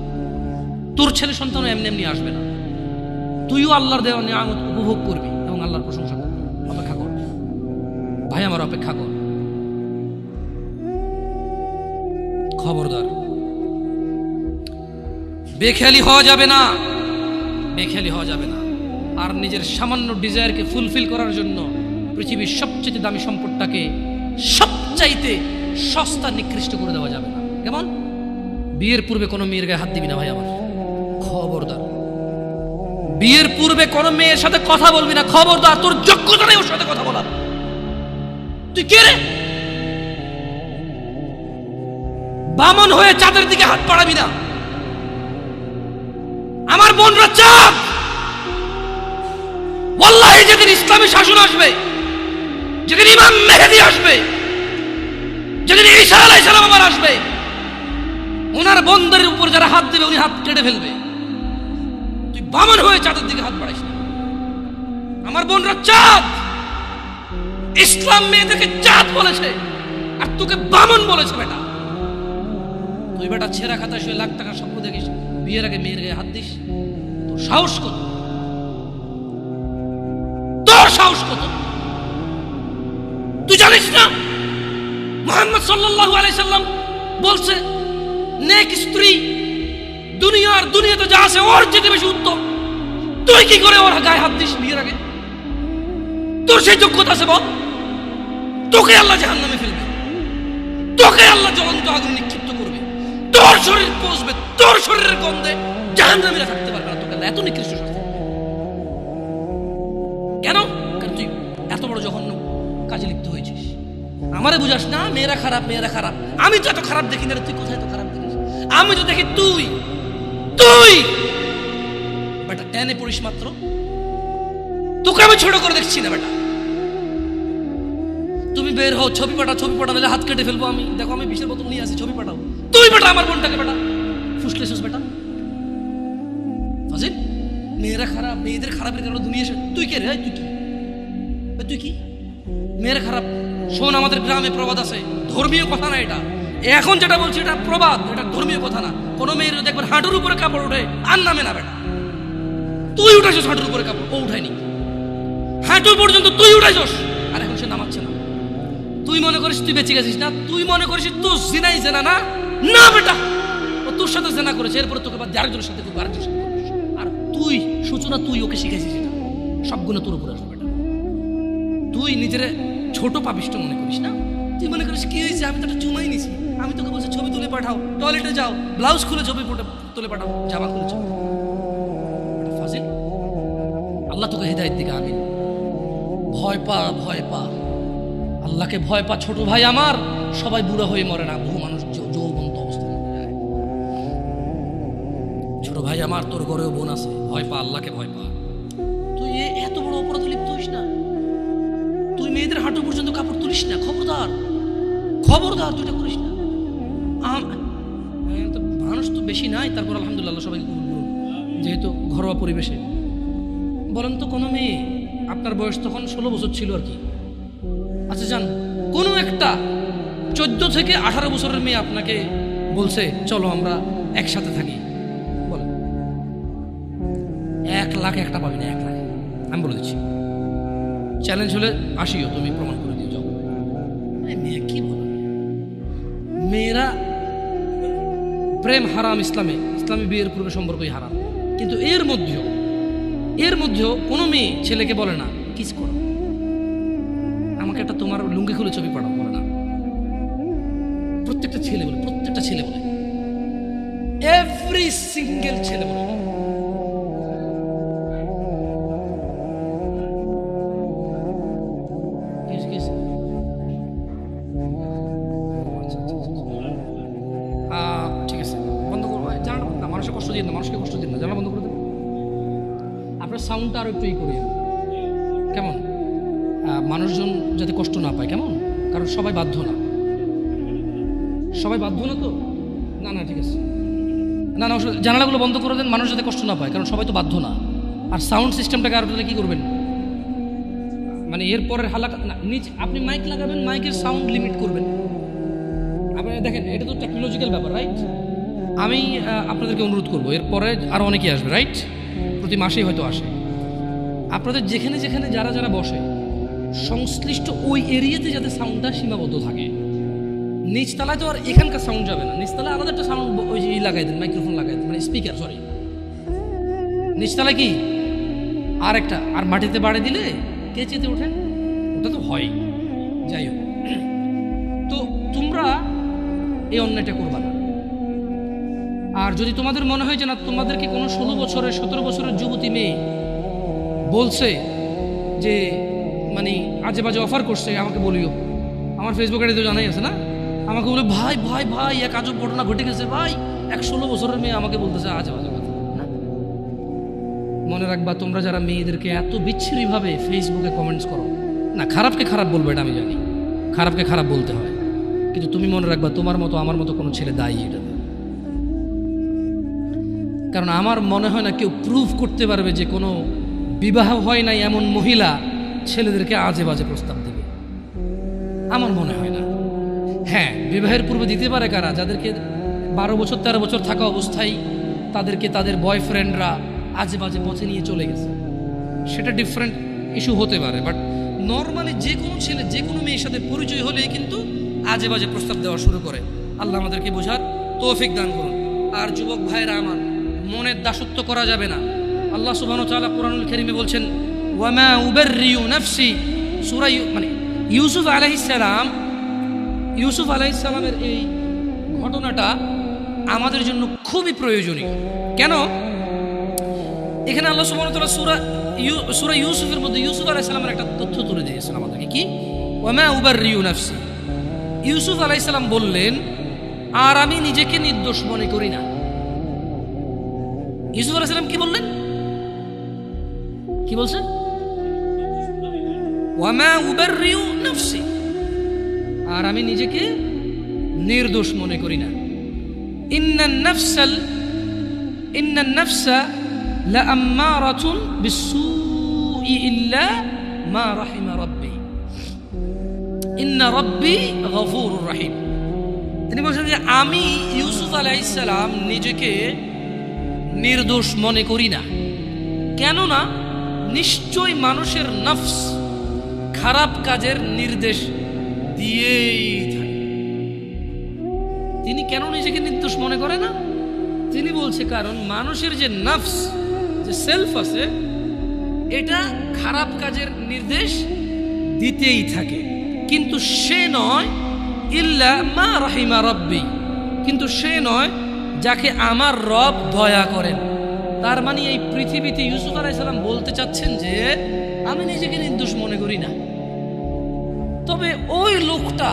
তোর ছেলে সন্তানও এমনি এমনি আসবে না, তুইও আল্লাহর দেওয়া নিয়ামত উপভোগ করবি এবং আল্লাহর প্রশংসা করবি। অপেক্ষা কর ভাই আমার, অপেক্ষা কর। খবরদার বেখেয়ালি হওয়া যাবে না, বেখেয়ালি হওয়া যাবে না। আর নিজের সামান্য ডিজায়ারকে ফুলফিল করার জন্য পৃথিবীর সবচেয়ে দামি সম্পদটাকে সবচাইতে সস্তা নিকৃষ্ট করে দেওয়া যাবে না। কেমন? বিয়ের পূর্বে কোনো মেয়ের গায়ে হাত দিবি না ভাই আমার, খবরদার। বিয়ের পূর্বে কোনো মেয়ের সাথে কথা বলবি না, খবরদার। তোর যোগ্যতা নেই ওর সাথে কথা বলার। তুই কে রে? বামন হয়ে চাঁদের দিকে হাত বাড়াবি না। আমার বোনরা চাঁদ, ওয়াল্লাহি যেদিন ইসলামী শাসন আসবে, যেদিন ইমাম মেহেদী আসবে, যেদিন ঈসা আলাইহিস সালাম আবার আসবে, ওনার বন্দরের উপর যারা হাত দেবে উনি হাত কেটে ফেলবে। তুই বামন হয়ে চাঁদের দিকে হাত বাড়াইস না। আমার বোনরা চাঁদ, ইসলাম মেয়েদেরকে চাঁদ বলেছে আর তোকে বামন বলেছে। বেটা তুই বেটা ছেঁড়া খাতা শুয়ে লাখ টাকার স্বপ্ন দেখিস, বিয়ের আগে মেয়ের গায়ে হাত দিস? তোর সাহস কত? তোর সাহস কত? তুই জানিস না মুহাম্মদ সাল্লাল্লাহু আলাইহি সাল্লাম বলছে নেক স্ত্রী দুনিয়াতে যা আছে ওর চেয়ে বেশি উত্তম। তুই কি করে ওর গায়ে হাত দিস বিয়ের আগে? তোর সেই যোগ্যতা আছে বল? তোকে আল্লাহ জাহান্নামে ফেলবে, তোকে আল্লাহ জ্বলন্ত আগুন নিক্ষিপ্ত করবে, তোর শরীর পচবে, তোর শরীরের গন্ধে জাহান্নামীরা থাকতে পারবে না, তোকে আল্লাহ এত নিকৃষ্ট শাস্তি দেবে। কেন? কারণ তুই এত বড় জঘন্য কাজে লিপ্ত হয়েছিস। আমারে বুঝাস না মেয়েরা খারাপ, মেয়েরা খারাপ। আমি তো এত খারাপ দেখি না, তুই কোথায় তো খারাপ দেখিস? আমি তো দেখি তুই তুই বেটা টেনে পড়িস মাত্র, তোকে আমি ছোট করে দেখছি না বেটা। তুমি বের হও, ছবি পাঠালে হাত কেটে ফেলবো আমি। দেখো আমি বিষের বোতল নিয়ে আসি, ছবি পাঠাও। তুই বেটা আমার বোনটাকে বেটা ফুসলেছিস বেটা ফাজিল। মেয়েরা খারাপ, মেয়েদের খারাপের কারণে দুনিয়া শেষ। তুই কে রে? তুই কি মেয়েরা খারাপ? শোন, আমাদের গ্রামে প্রবাদ আছে, ধর্মীয় কথা না এটা। এখন যেটা বলছি এটা প্রবাদ, এটা ধর্মীয় কথা না। কোনো মেয়ের দেখবেন হাঁটুর উপরে কাপড় ওঠে আর নামে না বেটা। তুই উঠাইছিস হাঁটুর উপরে কাপড়, ও উঠায়নি। হাঁটু পর্যন্ত তুই উঠাইছিস আর এখন সে নামাচ্ছে না। তুই মনে করিস তুই বেঁচে গেছিস না? তুই মনে করিস তোর জিনাই জেনা না? না বেটা, ও তোর সাথে জেনা করেছে, এরপরে তোকে বাদ আরেকজনের সাথে করবে, আরেকজনের সাথে করবে। আর তুই সূচনা, তুই ওকে শিখাইছিস এটা, সবগুলো তোর উপরে আসবে বেটা। তুই নিজের ছোট পাপিষ্ট মনে করিস না? তুই মনে করিস কি হয়েছে, আমি তো একটা চুমাই নিছি, আমি তোকে বলছি ছবি তুলে পাঠাও, টয়লেটে যাও, ব্লাউজ খুলে ছবি তুলে পাঠাও, জামা খুলে ছবি। ফাজিল, আল্লাহ তোকে হেদায়েত দিকে। আমিন। ভয় পা, ভয় পা, আল্লাহকে ভয় পা ছোট ভাই আমার। সবাই বুড়া হয়ে মরে না, বহু মানুষ যৌবন্ত অবস্থা মরে যায়। ছোট ভাই আমার, তোর ঘরেও বোন আছে, ভয় পা, আল্লাহকে ভয় পা। তুই এত বড় অপরাধে লিপ্ত হইস না। তুই মেয়েদের হাঁটু পর্যন্ত কাপড় তুলিস না, খবরদার খবরদার, তুই এটা করিস না। মানুষ তো বেশি নাই, তারপর আলহামদুলিল্লাহ সবাই কবুল করুন, যেহেতু ঘরোয়া পরিবেশে। বলেন তো কোনো মেয়ে, আপনার বয়স তখন 16 বছর ছিল আর কি, আচ্ছা যান, কোনো একটা 14 থেকে 18 বছরের মেয়ে আপনাকে বলছে চলো আমরা একসাথে থাকি, বলেন 1 লাখ একটা পাবি না, 1 লাখ আমি বলে দিচ্ছি। চ্যালেঞ্জ হলে আসিও, তুমি প্রমাণ করে দিও, যাও। মেয়ে কি বলে? মেয়েরা প্রেম হারাম ইসলামে, ইসলামী বিয়ের পূর্বে সম্পর্কই হারাম। কিন্তু এর মধ্যেও কোনো মেয়ে ছেলেকে বলে না কিস করো, আমাকে একটা তোমার লুঙ্গি খুলে ছবি পাঠাও, বলে না। প্রত্যেকটা ছেলে বলে, এভরি সিঙ্গেল ছেলে বলে। ঠিক আছে, বন্ধ করবো, জানালা না, মানুষকে কষ্ট দিন না, জানালা বন্ধ করে দেবো। আপনার সাউন্ডটা আরো একটু করি, কেমন? মানুষজন যাতে কষ্ট না পায়, কেমন? কারণ সবাই বাধ্য না তো। না ঠিক আছে, না জানালাগুলো বন্ধ করে দেন, মানুষ যাতে কষ্ট না পায়, কারণ সবাই তো বাধ্য না। আর সাউন্ড সিস্টেমটাকে আর কি করবেন, মানে এরপরের হালাকা না, নিচে আপনি মাইক লাগাবেন, মাইকের সাউন্ড লিমিট করবেন। আপনি দেখেন, এটা তো টেকনোলজিক্যাল ব্যাপার, রাইট? আমি আপনাদেরকে অনুরোধ করবো, এরপরে আরও অনেকেই আসবে, রাইট? প্রতি মাসেই হয়তো আসে। আপনাদের যেখানে যারা বসে সংশ্লিষ্ট ওই এরিয়াতে যাতে সাউন্ডটা সীমাবদ্ধ থাকে। নিচতলায় তো আর এখানকার সাউন্ড যাবে না, নিচতলায় আলাদা একটা সাউন্ড ওই যে লাগাই দেন, মাইক্রোফোন লাগাই দেন, মানে স্পিকার, সরি নিচতলায় কি আর একটা, আর মাটিতে বাড়ি দিলে কে চেতে ওঠে, ওটা তো হয়। যাই হোক, তো তোমরা এই অন্যায়টা করবা না। আর যদি তোমাদের মনে হয় যে না, তোমাদেরকে কোনো 16 বছরের 17 বছরের যুবতী মেয়ে বলছে যে মানে আজে বাজে অফার করছে, আমাকে বলিও। আমার ফেসবুকে তো জানাই আছে না, আমাকে বলে ভাই এক আজব ঘটনা ঘটে গেছে ভাই, 16 বছরের মেয়ে আমাকে বলতেছে আজে বাজে কথা। না, মনে রাখবা, তোমরা যারা মেয়েদেরকে এত বিচ্ছিরিভাবে ফেসবুকে কমেন্টস করো না, খারাপকে খারাপ বলবে এটা আমি জানি, খারাপকে খারাপ বলতে হয়, কিন্তু তুমি মনে রাখবা তোমার মতো আমার মতো কোনো ছেলে দায়ী এটা। কারণ আমার মনে হয় না কেউ প্রুফ করতে পারবে যে কোনো বিবাহ হয় নাই এমন মহিলা ছেলেদেরকে আজে বাজে প্রস্তাব দেবে, আমার মনে হয় না। হ্যাঁ, বিবাহের পূর্বে দিতে পারে কারা, যাদেরকে 12 বছর 13 বছর থাকা অবস্থায় তাদেরকে তাদের বয়ফ্রেন্ডরা আজে বাজে পথে নিয়ে চলে গেছে, সেটা ডিফারেন্ট ইস্যু হতে পারে। বাট নর্মালি যে কোনো ছেলে যে কোনো মেয়ের সাথে পরিচয় হলেই কিন্তু আজে বাজে প্রস্তাব দেওয়া শুরু করে। আল্লাহ আমাদেরকে বোঝার তৌফিক দান করুন। আর যুবক ভাইরা আমার, মনের দাসত্ব করা যাবে না। আল্লাহ সুবহানাহু ওয়া তাআলা কুরআনুল কারীমে বলছেন, ওয়ামা উবাররিউ নাফসি, সূরা মানে ইউসুফ আলাইহিসসালামের এই ঘটনাটা আমাদের জন্য খুবই প্রয়োজনীয়। কেন? এখানে আল্লাহ সুবহানাহু ওয়া তাআলা সূরা ইউসুফের মধ্যে ইউসুফ আলাইহিস সালামের একটা তথ্য তুলে দিয়েছেন আমাদেরকে। কি? ওয়ামা উবাররিউ নাফসি। ইউসুফ আলাইহিস সালাম বললেন, আর আমি নিজেকে নির্দোষ মনে করি না। ইউসুফ আলাইহিস সালাম কি বললেন? কি বলছেন? ওয়ামা উবাররিউ নাফসি, আর আমি নিজেকে নির্দোষ মনে করি না। ইন্নান নাফসা লাআম্মারাতুন বিসসুই ইল্লা মা রাহিমা রাব্বি ইন্না রাব্বি গফুরুর রহিম। তিনি বলছেন যে আমি ইউসুফ আলাইহিস সালাম নিজেকে নির্দোষ মনে করি না। কেননা নিশ্চয় মানুষের নফস খারাপ কাজের নির্দেশ দিয়েই থাকে। তিনি কেন নিজেকে নির্দোষ মনে করে না? তিনি বলছে কারণ মানুষের যে নফস, যে সেলফ আছে, এটা খারাপ কাজের নির্দেশ দিতেই থাকে। কিন্তু সে নয় ইল্লা মা রাহিমা রাব্বি, কিন্তু সে নয় যাকে আমার রব দয়া করেন। তার মানে এই পৃথিবীতে ইউসুফ আলাইহিস সালাম বলতে চাচ্ছেন যে আমি নিজেকে নির্দোষ মনে করি না, তবে ওই লোকটা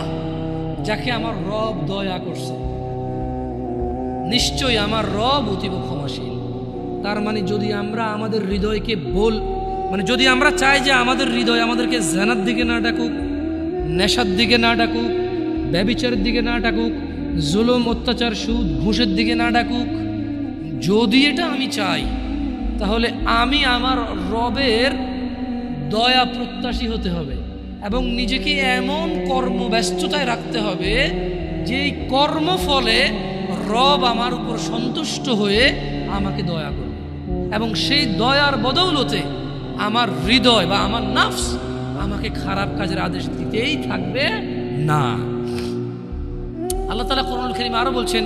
যাকে আমার রব দয়া করছে, নিশ্চয়ই আমার রব অতীব ক্ষমাশীল। তার মানে যদি আমরা আমাদের হৃদয়কে যদি আমরা চাই যে আমাদের হৃদয় আমাদেরকে জানার দিকে না ডাকুক, নেশার দিকে না ডাকুক, ব্যভিচারের দিকে না ডাকুক, জুলুম অত্যাচার সুদ ঘুষের দিকে না ডাকুক, যদি এটা আমি চাই, তাহলে আমি আমার রবের দয়া প্রত্যাশী হতে হবে এবং নিজেকে এমন কর্মব্যস্ততায় রাখতে হবে যে কর্মফলে রব আমার উপর সন্তুষ্ট হয়ে আমাকে দয়া করবে এবং সেই দয়ার বদৌলতে আমার হৃদয় বা আমার নফস আমাকে খারাপ কাজের আদেশ দিতেই থাকবে না। আল্লাহ তাআলা কোরআনুল কারীমে আরো বলছেন,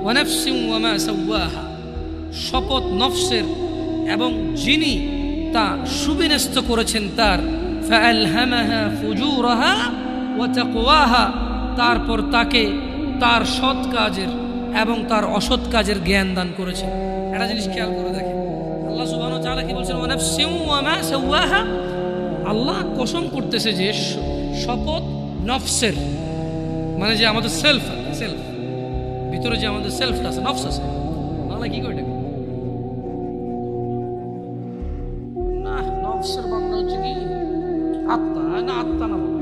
ওয়া নাফসিন ওয়া মা সাওয়াহা, শপথ নফসের এবং যিনি তা সুবিন্যস্ত করেছেন তার, ফাআলহামাহা ফুজুরাহা ওয়া তাকওয়াহা, তারপর তাকে তার সৎ কাজের এবং তার অসৎ কাজের জ্ঞান দান করেছেন। একটা জিনিস খেয়াল করে দেখেন, আল্লাহ সুবহানাহু ওয়া তাআলা কি বলছেন? ওয়া নাফসিন ওয়া মা সাওয়াহা। আল্লাহ কসম করতেছে যে শপথ নফসের, মানে যে আমাদের সেলফ ভিতরে যে আমাদের সেলফটা আছে, নফস আছে, বাংলা কি করে এটা? না, নফসের বাংলা হচ্ছে কি? আত্মা না, আত্মা না বাংলা।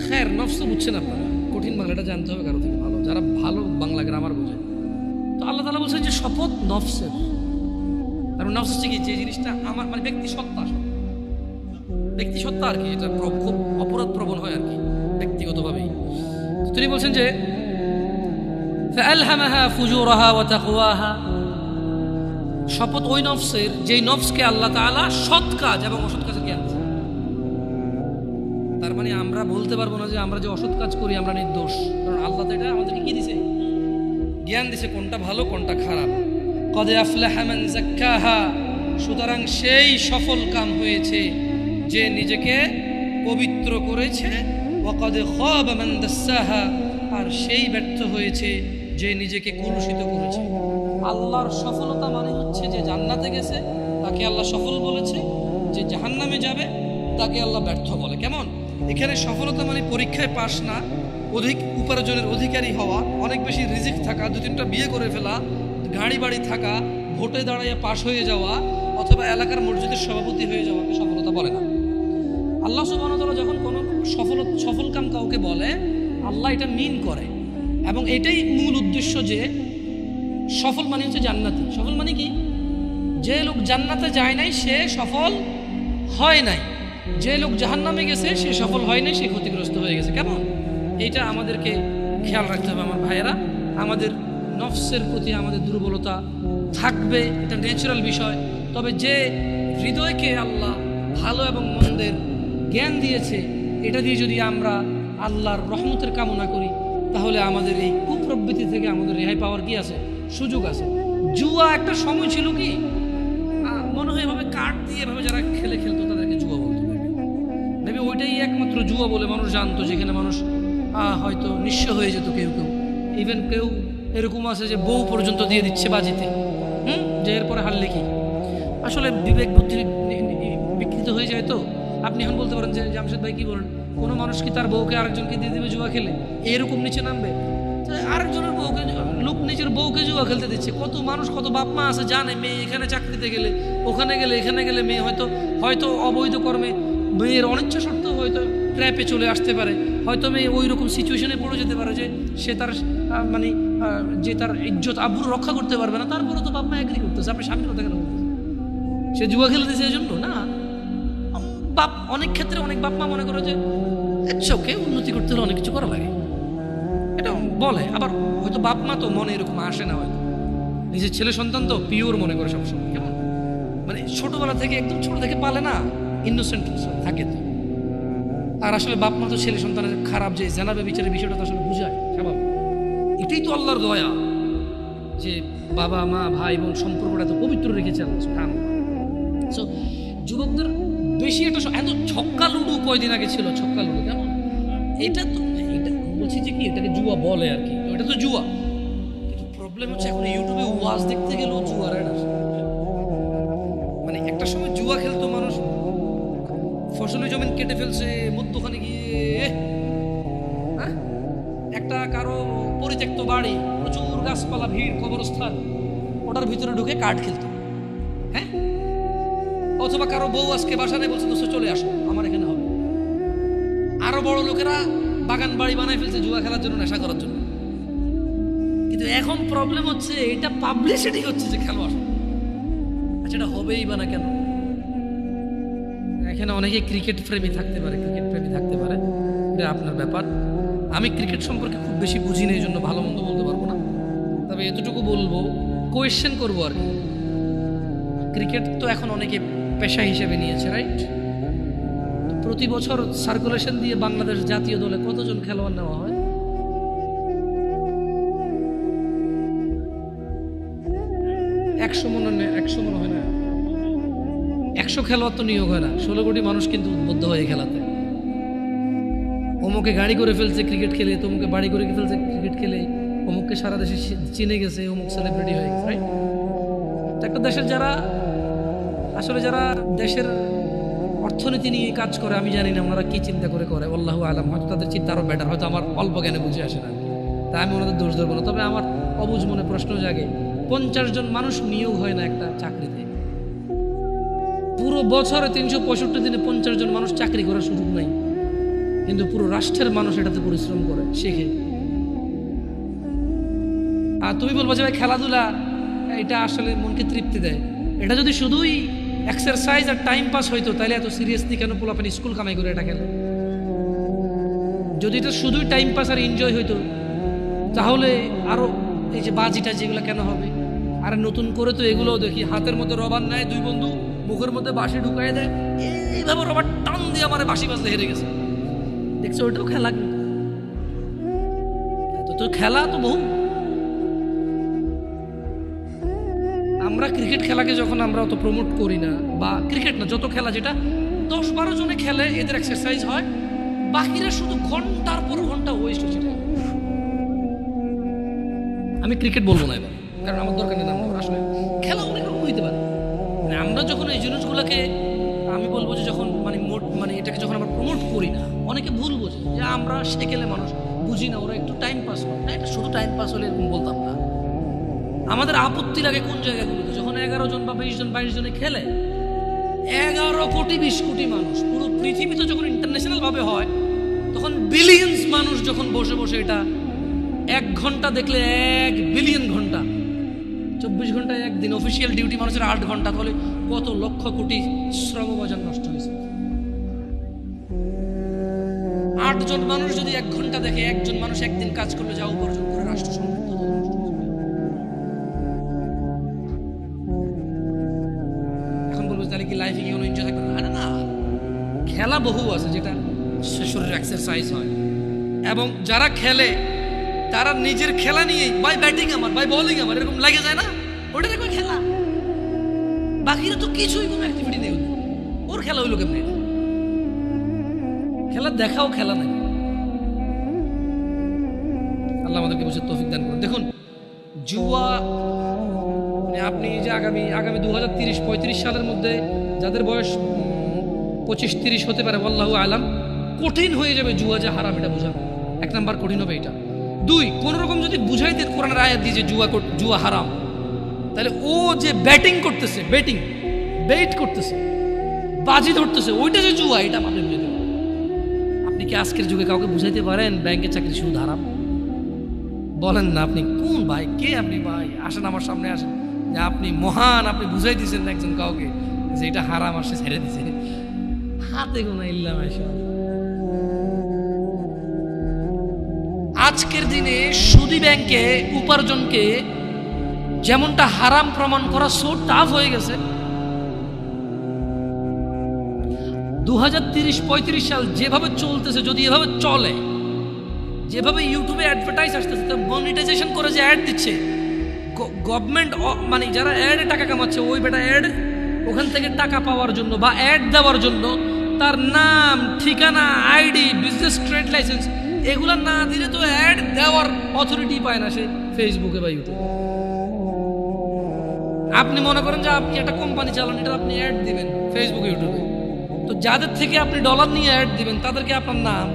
খের, নফস তো বুঝছেন আপনারা, কঠিন বাংলাটা জানতে হবে কারো থেকে ভালো, যারা ভালো বাংলা গ্রামার বোঝে। তো আল্লাহ তাআলা বলছেন যে শপথ নফসের। আর নফস হচ্ছে কি? যে জিনিসটা আমার মানে ব্যক্তি সত্তা আর কি, এটা খুব অপরাধ প্রবণ হয় আর কি ব্যক্তিগতভাবেই। তিনি বলছেন যে ফাআলহামাহা ফুজুরাহা ওয়া তাকওয়াহা, শপথ ওই নফসের যেই নফসকে আল্লাহ তাআলা সৎ কাজ এবং অসৎ কাজের জ্ঞান দিয়েছেন। তার মানে আমরা বলতে পারবো না যে আমরা যে অসৎ কাজ করি আমরা নির্দোষ, কারণ আল্লাহ তো এটা আমাদেরকে কি দিয়েছে? জ্ঞান দিয়েছে, কোনটা ভালো কোনটা খারাপ। কদ আফলাহা মান যাক্কাহা, সুতরাং সেই সফল কাম হয়েছে যে নিজেকে পবিত্র করেছে। ওয়া কদ খাবা মান দাসসাহা, আর সেই ব্যর্থ হয়েছে যে নিজেকে কলুষিত করেছে। আল্লাহর সফলতা মানে হচ্ছে যে জান্নাতে গেছে তাকে আল্লাহ সফল বলেছে, যে জাহান্নামে যাবে তাকে আল্লাহ ব্যর্থ বলে। কেমন? এখানে সফলতা মানে পরীক্ষায় পাস না, অধিক উপার্জনের অধিকারী হওয়া, অনেক বেশি রিজিক থাকা, 2-3টা বিয়ে করে ফেলা, গাড়ি বাড়ি থাকা, ভোটে দাঁড়িয়ে পাশ হয়ে যাওয়া, অথবা এলাকার মসজিদের সভাপতি হয়ে যাওয়াকে সফলতা বলে না। আল্লাহ সুবহানাহু ওয়া তাআলা যখন কোনো সফল কাম কাউকে বলে, আল্লাহ এটা মিন করে এবং এটাই মূল উদ্দেশ্য যে সফল মানে হচ্ছে জান্নাতি। সফল মানে কি? যে লোক জান্নাতে যায় নাই সে সফল হয় নাই, যে লোক জাহান্নামে গেছে সে সফল হয় নাই, সে ক্ষতিগ্রস্ত হয়ে গেছে। কেমন? এইটা আমাদেরকে খেয়াল রাখতে হবে আমার ভাইয়েরা। আমাদের নফসের প্রতি আমাদের দুর্বলতা থাকবে, এটা ন্যাচারাল বিষয়। তবে যে হৃদয়কে আল্লাহ ভালো এবং মন্দের জ্ঞান দিয়েছে, এটা দিয়ে যদি আমরা আল্লাহর রহমতের কামনা করি, তাহলে আমাদের এই কুপ্রবৃত্তি থেকে আমাদের রেহাই পাওয়ার কি আছে? সুযোগ আছে। জুয়া একটা সময় ছিল কি মনে হয় এভাবে কার্ড দিয়ে এভাবে যারা খেলতো তাদেরকে জুয়া বলতে পারবে। ওইটাই একমাত্র জুয়া বলে মানুষ জানতো, যেখানে মানুষ হয়তো নিঃস্ব হয়ে যেত কেউ কেউ। ইভেন কেউ এরকম আছে যে বউ পর্যন্ত দিয়ে দিচ্ছে বাজিতে, যে এরপরে হারলে কি। আসলে বিবেক বুদ্ধি বিকৃত হয়ে যায়। তো আপনি এখন বলতে পারেন যে জামশেদ ভাই কি বলেন, কোনো মানুষ কি তার বউকে আরেকজনকে দিয়ে দেবে জুয়া খেলে? এরকম নিচে নামবে? আরেকজনের বউকে, লোক নিজের বউকে জুয়া খেলতে দিচ্ছে। কত মানুষ, কত বাপ মা আছে জানে মেয়ে এখানে চাকরিতে গেলে, ওখানে গেলে, এখানে গেলে মেয়ে হয়তো অবৈধ কর্মে, মেয়ের অনিচ্ছা সত্ত্বেও হয়তো ট্র্যাপে চলে আসতে পারে, হয়তো মেয়ে ওই রকম সিচুয়েশনে পড়ে যেতে পারে যে সে তার মানে যে তার ইজ্জত আব্রু রক্ষা করতে পারবে না। তারপরে তো বাপ মা এগ্রি করতেছে। আপনি স্বামীর কথা কেন বলতেছেন? সে জুয়া খেলতেছে এই জন্য না। বাপ অনেক ক্ষেত্রে অনেক বাপ মা মনে করে যে চোখে উন্নতি করতে হলে অনেক কিছু করা লাগে, এটা বলে। আবার হয়তো বাপ মা তো মনে এরকম আসে না, হয়তো নিজের ছেলে সন্তান তো পিওর মনে করে সবসময়, কেমন মানে ছোটবেলা থেকে একদম ছোট থেকে পালে না, ইনোসেন্ট থাকে তো। আর আসলে বাপ মা তো ছেলে সন্তানের খারাপ যে জানাবে বিচারের বিষয়টা তো আসলে বুঝায় স্বভাব। এটাই তো আল্লাহর দয়া যে বাবা মা ভাই বোন সম্পর্কটা এত পবিত্র রেখেছে আল্লাহ। সো যুবকদের বেশি একটা এত ছক্কা লুডু কয়দিন আগে ছিল, ছক্কা লুডু কেমন, এটা তো এটা বলছি যে কি এটাকে জুয়া বলে আর কি, এটা তো জুয়া। কিন্তু প্রবলেম হচ্ছে এখন ইউটিউবে ওয়াজ দেখতে গেলেও জুয়ার অ্যাড আসে। মানে একটা সময় জুয়া খেলতো মানুষ, ফসলি জমিন কেটে ফেলছে মধ্যখানে গিয়ে, হ্যাঁ একটা কারো পরিত্যক্ত বাড়ি, প্রচুর গাছপালা, ভিড়, কবরস্থান, ওটার ভিতরে ঢুকে কার্ড খেলতো। হ্যাঁ, অথবা কারো বউ আজকে বাসা নেই, বলছে দোস্ত চলে আসো আমার এখানে হবে। আরো বড় লোকেরা বাগান বাড়ি বানায় ফেলছে জুয়া খেলার জন্য, নেশা করার জন্য। কিন্তু এখন প্রবলেম হচ্ছে এটা পাবলিসিটি হচ্ছে যে খেলো আসো। আচ্ছা, এটা হবেই বা না কেন? এখানে অনেকে ক্রিকেট প্রেমী থাকতে পারে, ক্রিকেট প্রেমী থাকতে পারে, এটা আপনার ব্যাপার। আমি ক্রিকেট সম্পর্কে খুব বেশি বুঝি না, এই জন্য ভালো মন্দ বলতে পারবো না। তবে এতটুকু বলবো, কোয়েশ্চেন করবো আর কি। ক্রিকেট তো এখন অনেকে পেশা হিসেবে নিয়েছে, রাইট? প্রতি বছর সার্কুলেশন দিয়ে বাংলাদেশ জাতীয় দলে কতজন খেলোয়াড় নেওয়া হয়? 100 মনে হয় না। 100 খেলোয়াড় তো নিয়োগ হয় না। 16 কোটি মানুষ কিন্তু উদ্বুদ্ধ হয়ে খেলাতে। অমুকে গাড়ি করে ফেলছে ক্রিকেট খেলে, তমুকে বাড়ি করে ফেলছে ক্রিকেট খেলে, অমুককে সারা দেশে চিনে গেছে, অমুক সেলিব্রিটি হয়ে গেছে, রাইট? একটা দেশের যারা দেশের অর্থনীতি নিয়ে কাজ করে, আমি জানি না ওনারা কি চিন্তা করে আল্লাহু আলাম, হয়তো তাদের চিন্তা আরো বেটার, হয়তো আমার অল্প জ্ঞানে বুঝে আসে না, তাই আমি ওনাদের দোষ ধরবো না। তবে আমার অবুঝ মনে প্রশ্ন জাগে, 50 জন মানুষ নিয়োগ হয় না একটা চাকরিতে। পুরো বছরে 365 দিনে 50 জন মানুষ চাকরি করার সুযোগ নাই, কিন্তু পুরো রাষ্ট্রের মানুষ এটাতে পরিশ্রম করে, শেখে। আর তুমি বলবো যে ভাই খেলাধুলা এটা আসলে মনকে তৃপ্তি দেয়। এটা যদি শুধুই এক্সারসাইজ আর টাইম পাস হইতো, তাহলে এত সিরিয়াসলি কেন পোলাপানি স্কুল কামাই করে এটা খেলে? যদি এটা শুধুই টাইম পাস আর এনজয় হইতো, তাহলে আরো এই যে বাজিটা যেগুলো কেন হবে? আর নতুন করে তো এগুলোও দেখি, হাতের মধ্যে রবার নেয়, দুই বন্ধু মুখের মধ্যে বাঁশি ঢুকাই দেয়, এইভাবে রবার টান দিয়ে আমার বাঁশি বাজলে হেরে গেছে। দেখছো, ওইটাও খেলা। তো খেলা তো বহু। আমরা ক্রিকেট খেলাকে যখন আমরা অত প্রমোট করি না, বা ক্রিকেট না যত খেলা যেটা 10-12 জনে খেলে, এদের এক্সারসাইজ হয়, বাকিরা শুধু ঘন্টার পর ঘন্টা ওয়েস্ট হচ্ছে। আমি ক্রিকেট বলবো না এবার, কারণ আমার দরকার নেই। আমরা আসলে খেলা অনেক রকম হইতে পারে। মানে আমরা যখন এই জিনিসগুলোকে, আমি বলবো যে যখন মানে এটাকে যখন আমরা প্রমোট করি না, অনেকে ভুল বোঝে যে আমরা সেকেলে মানুষ বুঝি না, ওরা একটু টাইম পাস করে না। এটা শুধু টাইম পাস হলে এরকম বলতাম না। আমাদের আপত্তি লাগে কোন জায়গাগুলোতে, যখন 11 জন বা 20 জন 22 জনে খেলে, 11 কোটি 20 কোটি মানুষ পুরো পৃথিবীতে যখন ইন্টারন্যাশনাল ভাবে হয়, তখন বিলিয়ন্স মানুষ যখন বসে বসে এটা 1 ঘন্টা দেখলে 1 বিলিয়ন ঘন্টা, 24 ঘন্টায় একদিন অফিসিয়াল ডিউটি মানুষের 8 ঘন্টা, তাহলে কত লক্ষ কোটি শ্রম বাজার নষ্ট হয়েছে। 8 জন মানুষ যদি 1 ঘন্টা দেখে, একজন মানুষ একদিন কাজ করলে যা উপার্জন করে রাষ্ট্র সমৃদ্ধ। এখন বলবো তাহলে কি লাইফে কি কোনো এনজয় থাকবে না? না, খেলা বহু আছে যেটা শরীরের এক্সারসাইজ হয়, এবং যারা খেলে তারা নিজের খেলা নিয়ে, বাই ব্যাটিং আমার, বাই বোলিং আমার, এরকম লাগে যায় না, ওটা দেখো খেলা। বাকিরা তো কিছুই কোনো অ্যাক্টিভিটি নেই, ওর খেলা হইলো কেমনি? খেলা দেখাও খেলা নাকি? আল্লাহ আমাদেরকে বুঝে তৌফিক দান করুন। দেখুন জুয়া, মানে আপনি যে আগামী 2030-35 সালের মধ্যে যাদের বয়স 25-30 হতে পারে, আল্লাহু আলাম, কঠিন হয়ে যাবে জুয়া যে হারাম এটা বোঝা। এক নাম্বার কঠিন হবে এটা। দুই, কোন রকম যদি বুঝাইতে কোরআনের আয়াত দিয়ে যে জুয়া হারাম, তাহলে ও যে ব্যাটিং করতেছে, বেট করতেছে, বাজি ধরতেছে, ওইটা যে জুয়া, এটা আপনি বুঝে দেবেন। আপনি কি আজকের যুগে কাউকে বুঝাইতে পারেন ব্যাংকের চাকরি শুধু হারাম? বলেন না, আপনি কোন ভাই, কে আপনি ভাই? আসেন আমার সামনে আসেন, যে আপনি মহান, আপনি বুঝাই দিয়েছেন একজন কাউকে যে এটা হারাম, আর সে ছেড়ে দিছে। হাতে গোনা ইল্লা মাশাআল্লাহ। আজকের দিনে সুদী ব্যাংকে উপার্জনকে যেমনটা হারাম প্রমাণ করা সো টাফ হয়ে গেছে। 2030-35 সাল যেভাবে চলতেছে, যদি এভাবে চলে, যেভাবে ইউটিউবে অ্যাডভার্টাইজ আসতেছে, মনিটাইজেশন করে যে অ্যাড দিচ্ছে গভর্নমেন্ট, মানে যারা অ্যাডে টাকা কামাচ্ছে, ওই বেটা অ্যাড ওখান থেকে টাকা পাওয়ার জন্য বা অ্যাড দেওয়ার জন্য তার নাম, ঠিকানা, আইডি, বিজনেস ট্রেড লাইসেন্স এগুলো না দিলে তো অ্যাড দেওয়ার অথরিটি পায় না সে ফেসবুকে বা ইউটিউবে। আপনি মনে করেন যে আপনি একটা কোম্পানি চালান, এটা আপনি অ্যাড দিবেন ফেসবুকে, ইউটিউবে, তো যাদের থেকে আপনি ডলার নিয়ে অ্যাড দিবেন তাদেরকে আপনার নাম,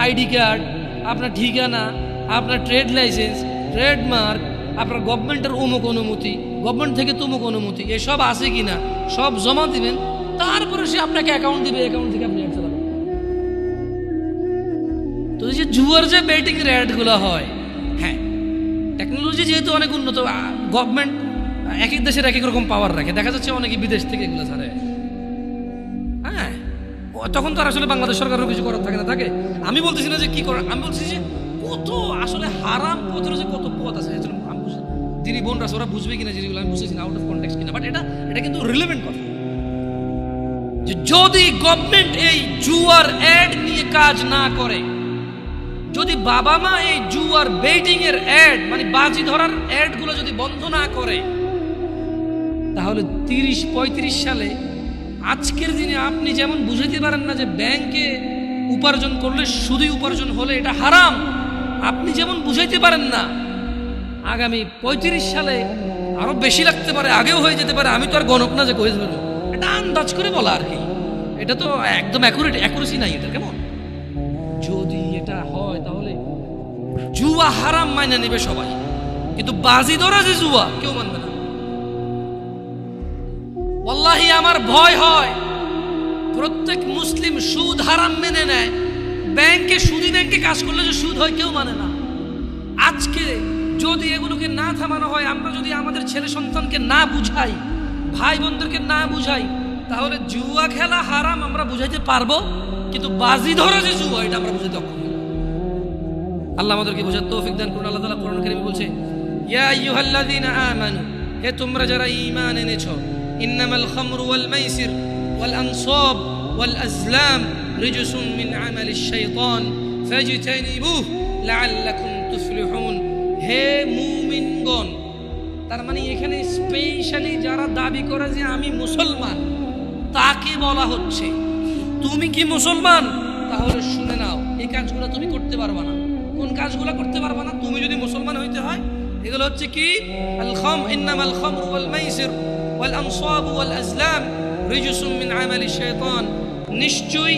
আইডি কার্ড, আপনার ঠিকানা, আপনার ট্রেড লাইসেন্স, ট্রেডমার্ক, আপনার গভর্নমেন্টের অমুক অনুমতি, গভর্নমেন্ট থেকে তমুক অনুমতি, এসব আছে কিনা সব জমা দিবেন, তারপরে সে আপনাকে অ্যাকাউন্ট দিবে, অ্যাকাউন্ট থেকে আপনি অ্যাড চালাবেন। তো এই যে জুয়ার যে বেটিং এর অ্যাডগুলো হয়, হ্যাঁ, টেকনোলজি যেহেতু অনেক উন্নত, গভর্নমেন্ট এক এক দেশের এক এক রকম পাওয়ার রাখে, দেখা যাচ্ছে অনেকে বিদেশ থেকে এগুলো ছাড়ে। হ্যাঁ, তখন তো আর আসলে বাংলাদেশ সরকারের কিছু করার থাকে না, থাকে। আমি বলতেছি না যে কি করার, আমি বলছি যে কত আসলে হারাম পথের যে কত পথ আছে, আমি বুঝি দিদি বোনরা ওরা বুঝবে কিনা যেগুলো আমি বুঝতেছি না, আউট অফ কনটেক্সট কিনা, বাট এটা কিন্তু রিলেভেন্ট কথা। যে যদি গভর্নমেন্ট এই জুয়ার অ্যাড নিয়ে কাজ না করে, যদি বাবা মা এই জুয়ার বেটিং এর অ্যাড, মানে বাজি ধরার অ্যাড গুলো যদি বন্ধ না করে, তাহলে 30-35 সালে আজকের দিনে আপনি যেমন বুঝাইতে পারেন না যে ব্যাংকে উপার্জন করলে, সুদী উপার্জন হলে এটা হারাম, আপনি যেমন বুঝাইতে পারেন না আগামী 35 সালে আরো বেশি লাগতে পারে, আগেও হয়ে যেতে পারে, আমি তো আর গণক না যে কয়ে দেবো, এটা আন্দাজ করে বলা আর কি, এটা তো একদম অ্যাকুরেসি নাই এটা। কেমন যদি এটা হয় তাহলে জুয়া হারাম মাইনে নেবে সবাই, কিন্তু বাজি ধরা যে জুয়া কেউ মানবে না। ওয়াল্লাহি আমার ভয় হয় প্রত্যেক মুসলিম সুদ হারাম মেনে নেয়, ব্যাংকে সুদী ব্যাংকে কাজ করলে যে সুদ হয় কেউ মানে না। আজকে যদি এগুলোকে না থামানো হয়, আমরা যদি আমাদের ছেলে সন্তানকে না বুঝাই, ভাই বোনদেরকে না বুঝাই, তাহলে জুয়া খেলা হারাম আমরা বুঝাইতে পারবো, কিন্তু বাজি ধরা যে জুয়া এটা আমরা বুঝাইতে অক্ষম। আল্লাহ আমাদেরকে বোঝার তৌফিক দান করুন। আল্লাহ তাআলা কোরআন কারীমে বলছে, ইয়া আইয়ুহাল্লাযীনা আমানু, হে তোমরা যারা ঈমান এনেছো, ইন্নামাল খামরু ওয়াল মাইসির ওয়াল আনসাব ওয়াল আজলাম রিজসুম মিন আমালিশ শাইতান ফাজতানিবুহু লাআল্লাকুম তুফলিহুন। হে মুমিনগণ, তার মানে এখানে স্পেশালি যারা দাবি করে যে আমি মুসলমান তাকে বলা হচ্ছে, তুমি কি মুসলমান? তাহলে শুনে নাও, এই কাজগুলো তুমি করতে পারবা না। কোন কাজগুলো করতে পারবা না? তুমি যদি মুসলমান হইতে হয়, এগুলো হচ্ছে কি, ইন্নামাল খামরু ওয়াল মাইসির ওয়াল আনসাব ওয়াল আজলাম রিজসুম মিন আমালিশ শাইতান, নিশ্চয়ই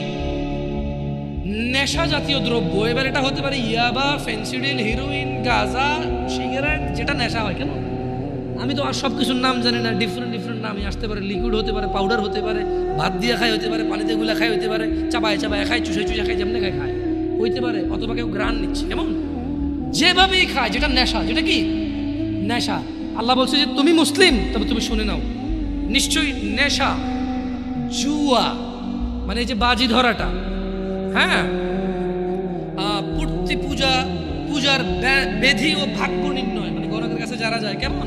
নেশা জাতীয় দ্রব্য, এবার এটা হতে পারে ইয়াবা, ফেন্সিডিল, হিরোইন, গাঁজা, সিগারেট, যেটা নেশা হয়। কেন আমি তো আর সব কিছুর নাম জানি না, ডিফারেন্ট নামই আসতে পারে, লিকুইড হতে পারে, পাউডার হতে পারে, ভাত দিয়ে খাই হতে পারে, পানিতে গুলা খাই হতে পারে, চাবায় খায়, চুষে খায়, যেমনি খায় হইতে পারে, অথবা কেউ গ্রান নিচ্ছে, এমন যেভাবেই খায়, যেটা নেশা, যেটা কি নেশা। আল্লাহ বলছে যে তুমি মুসলিম, তবে তুমি শুনে নাও, নিশ্চয়ই নেশা, জুয়া মানে এই যে বাজি ধরাটা, হ্যাঁ, পূর্তি পূজার বেধি ও ভাগ্য নির্ণয়, মানে গণকের কাছে যারা যায়, কেমন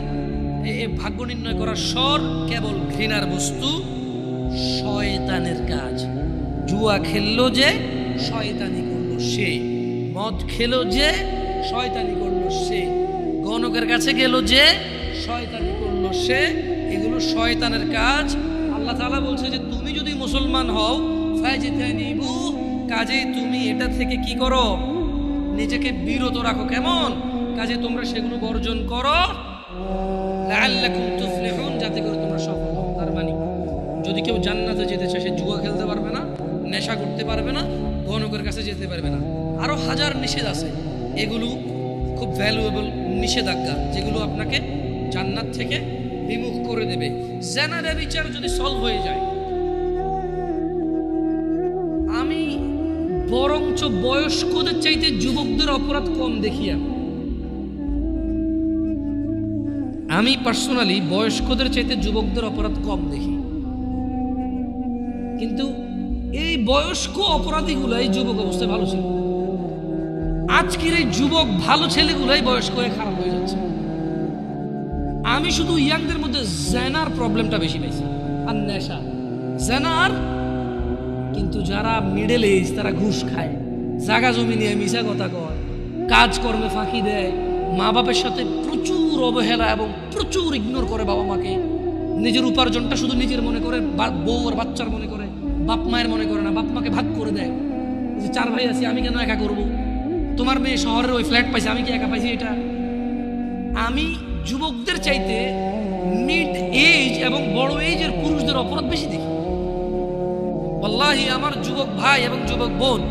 এই ভাগ্য নির্ণয় করার স্বর কেবল ঘৃণার বস্তু, শয়তানের কাজ। জুয়া খেললো যে শয়তানি করলো সে, মদ খেলো যে শয়তানি করলো সে, গণকের কাছে গেল যে শয়তানি করলো সে, এগুলো শয়তানের কাজ। আল্লাহ তাআলা বলছে যে তুমি যদি মুসলমান হও, ফায়জিতানিবু কাজেই তুমি এটা থেকে কি করো, নিজেকে বিরত রাখো। কেমন? কাজে তোমরা সেগুলো বর্জন করো, লাআল্লাকুম তুফলিহুন, যাতে করে তোমরা সফল হও। তার মানে যদি কেউ জান্নাতে যেতে চায়, সে জুয়া খেলতে পারবে না, নেশা করতে পারবে না, গণকের কাছে যেতে পারবে না। আরো হাজার নিষেধ আছে, এগুলো খুব ভ্যালুয়েবল নিষেধাজ্ঞা, যেগুলো আপনাকে জান্নাত থেকে বিমুখ করে দেবে। জিনা ব্যভিচার যদি সলভ হয়ে যায়, আমি বরঞ্চ বয়স্কদের চাইতে যুবকদের অপরাধ কম দেখি। আমি পার্সোনালি বয়স্কদের চাইতে যুবকদের অপরাধ কম দেখি, কিন্তু এই বয়স্ক অপরাধীগুলাই যুবক অবস্থায় ভালো ছিল। আজকের এই যুবক ভালো ছেলেগুলাই বয়স্ক হয়ে খারাপ হয়ে যাচ্ছে। আমি শুধু ইয়াংদের মধ্যে জেনার প্রবলেমটা বেশি পাইছি, আর নেশা জেনার। কিন্তু যারা মিডল এজ, তারা ঘুষ খায়, জাগা জমি নিয়ে মিশা কথা কয়, কাজকর্মে ফাঁকি দেয়, মা বাপের সাথে প্রচুর অবহেলা এবং প্রচুর ইগনোর করে বাবা মাকে। নিজের উপার্জনটা শুধু নিজের মনে করে, বউ আর বাচ্চার মনে করে, বাপ মায়ের মনে করে না। বাপ মাকে ভাগ করে দেয়, যে 4 ভাই আছি, আমি কেন একা করব? তোমার মেয়ে শহরের ওই ফ্ল্যাট পাইছে, আমি কি একা পাইছি? এটা আমি যুবকদের চাইতে মিড এজ এবং বড় এজের পুরুষদের অপরাধ বেশি দেখি। ওয়াল্লাহি আমার যুবক ভাই এবং যুবক বোন,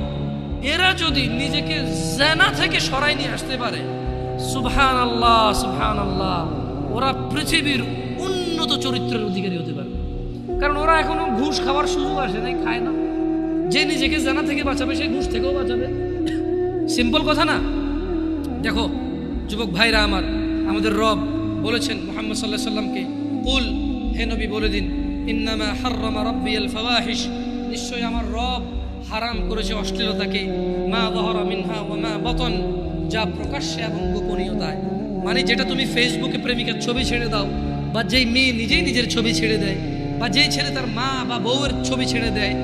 এরা যদি নিজেকে জিনা থেকে সরাই নিয়ে আসতে পারে, সুবহানাল্লাহ সুবহানাল্লাহ, ওরা পৃথিবীর উন্নত চরিত্রের অধিকারী হতে পারবে। কারণ ওরা এখনো ঘুষ খাওয়ার সুযোগ আসে নাই, খায় না। যে নিজেকে জিনা থেকে বাঁচাবে, সে ঘুষ থেকেও বাঁচাবে। সিম্পল কথা না? দেখো যুবক ভাইরা আমার, আমাদের রব বলেছেন মুহাম্মদ সাল্লাল্লাহু আলাইহি সাল্লামকে, কুল, হে নবী বলে দিন, ইন্নামা হাররামা রাব্বিয়াল ফাওয়াহিশ, নিশ্চয়ই আমার রব হারাম করেছে অশ্লীলতাকে, মা যাহারা মিনহা ওয়া মা বাতন, যা প্রকাশ্যে এবং গোপনীয়তায়। মানে যেটা তুমি ফেসবুকে প্রেমিকার ছবি ছেড়ে দাও, বা যেই মেয়ে নিজেই নিজের ছবি ছেড়ে দেয়, বা যেই ছেলে তার মা বা বউয়ের ছবি ছেড়ে দেয়,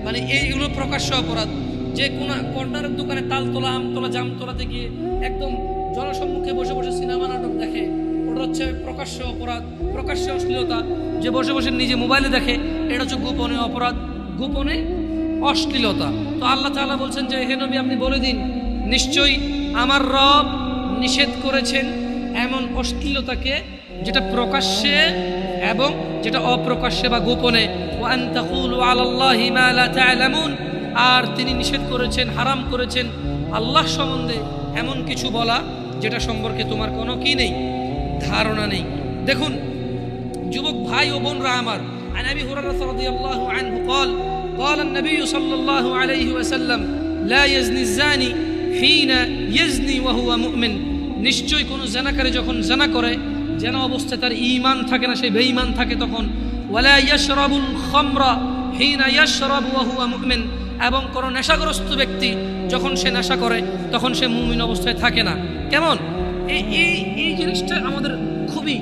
মানে এইগুলো প্রকাশ্য অপরাধ। যে কোনো কর্নারের দোকানে তালতলা, আমতলা, জামতলাতে গিয়ে একদম জনসম্মুখে বসে বসে সিনেমা নাটক দেখে, ওটা হচ্ছে প্রকাশ্য অপরাধ, প্রকাশ্য অশ্লীলতা। যে বসে বসে নিজে মোবাইলে দেখে, এটা হচ্ছে গোপনে অপরাধ, গোপনে অশ্লীলতা। তো আল্লাহ তাআলা বলছেন যে হে নবী আপনি বলে দিন, নিশ্চয়ই আমার রব নিষেধ করেছেন এমন অশ্লীলতাকে যেটা প্রকাশ্যে এবং যেটা অপ্রকাশ্যে বা গোপনে। ওয়া আন তাকুলু আলাল্লাহি মা লা তা'লামুন, আর তিনি নিষেধ করেছেন, হারাম করেছেন আল্লাহ সম্বন্ধে এমন কিছু বলা যেটা সম্পর্কে তোমার কোনো কি নেই, ধারণা নেই। দেখুন যুবক ভাই ও বোনরা আমার, আন আবি হুরায়রা রাদিয়াল্লাহু আনহু قال قال النبي صلى الله عليه وسلم لا يزني الزاني حين يزني وهو مؤمن, নিশ্চয় কোন জিনাকারী যখন জিনা করে, জিনা অবস্থায় তার ঈমান থাকে না, সে বেঈমান থাকে তখন। ওয়ালা ইয়াশরাবুল খামরা হিনা ইয়াশরাবু ওয়া হুয়া মুমিন, এবং কোন নেশাগ্রস্ত ব্যক্তি যখন সে নেশা করে, তখন সে মুমিন অবস্থায় থাকে না। কেমন? এই জিনিসটা আমাদের খুবই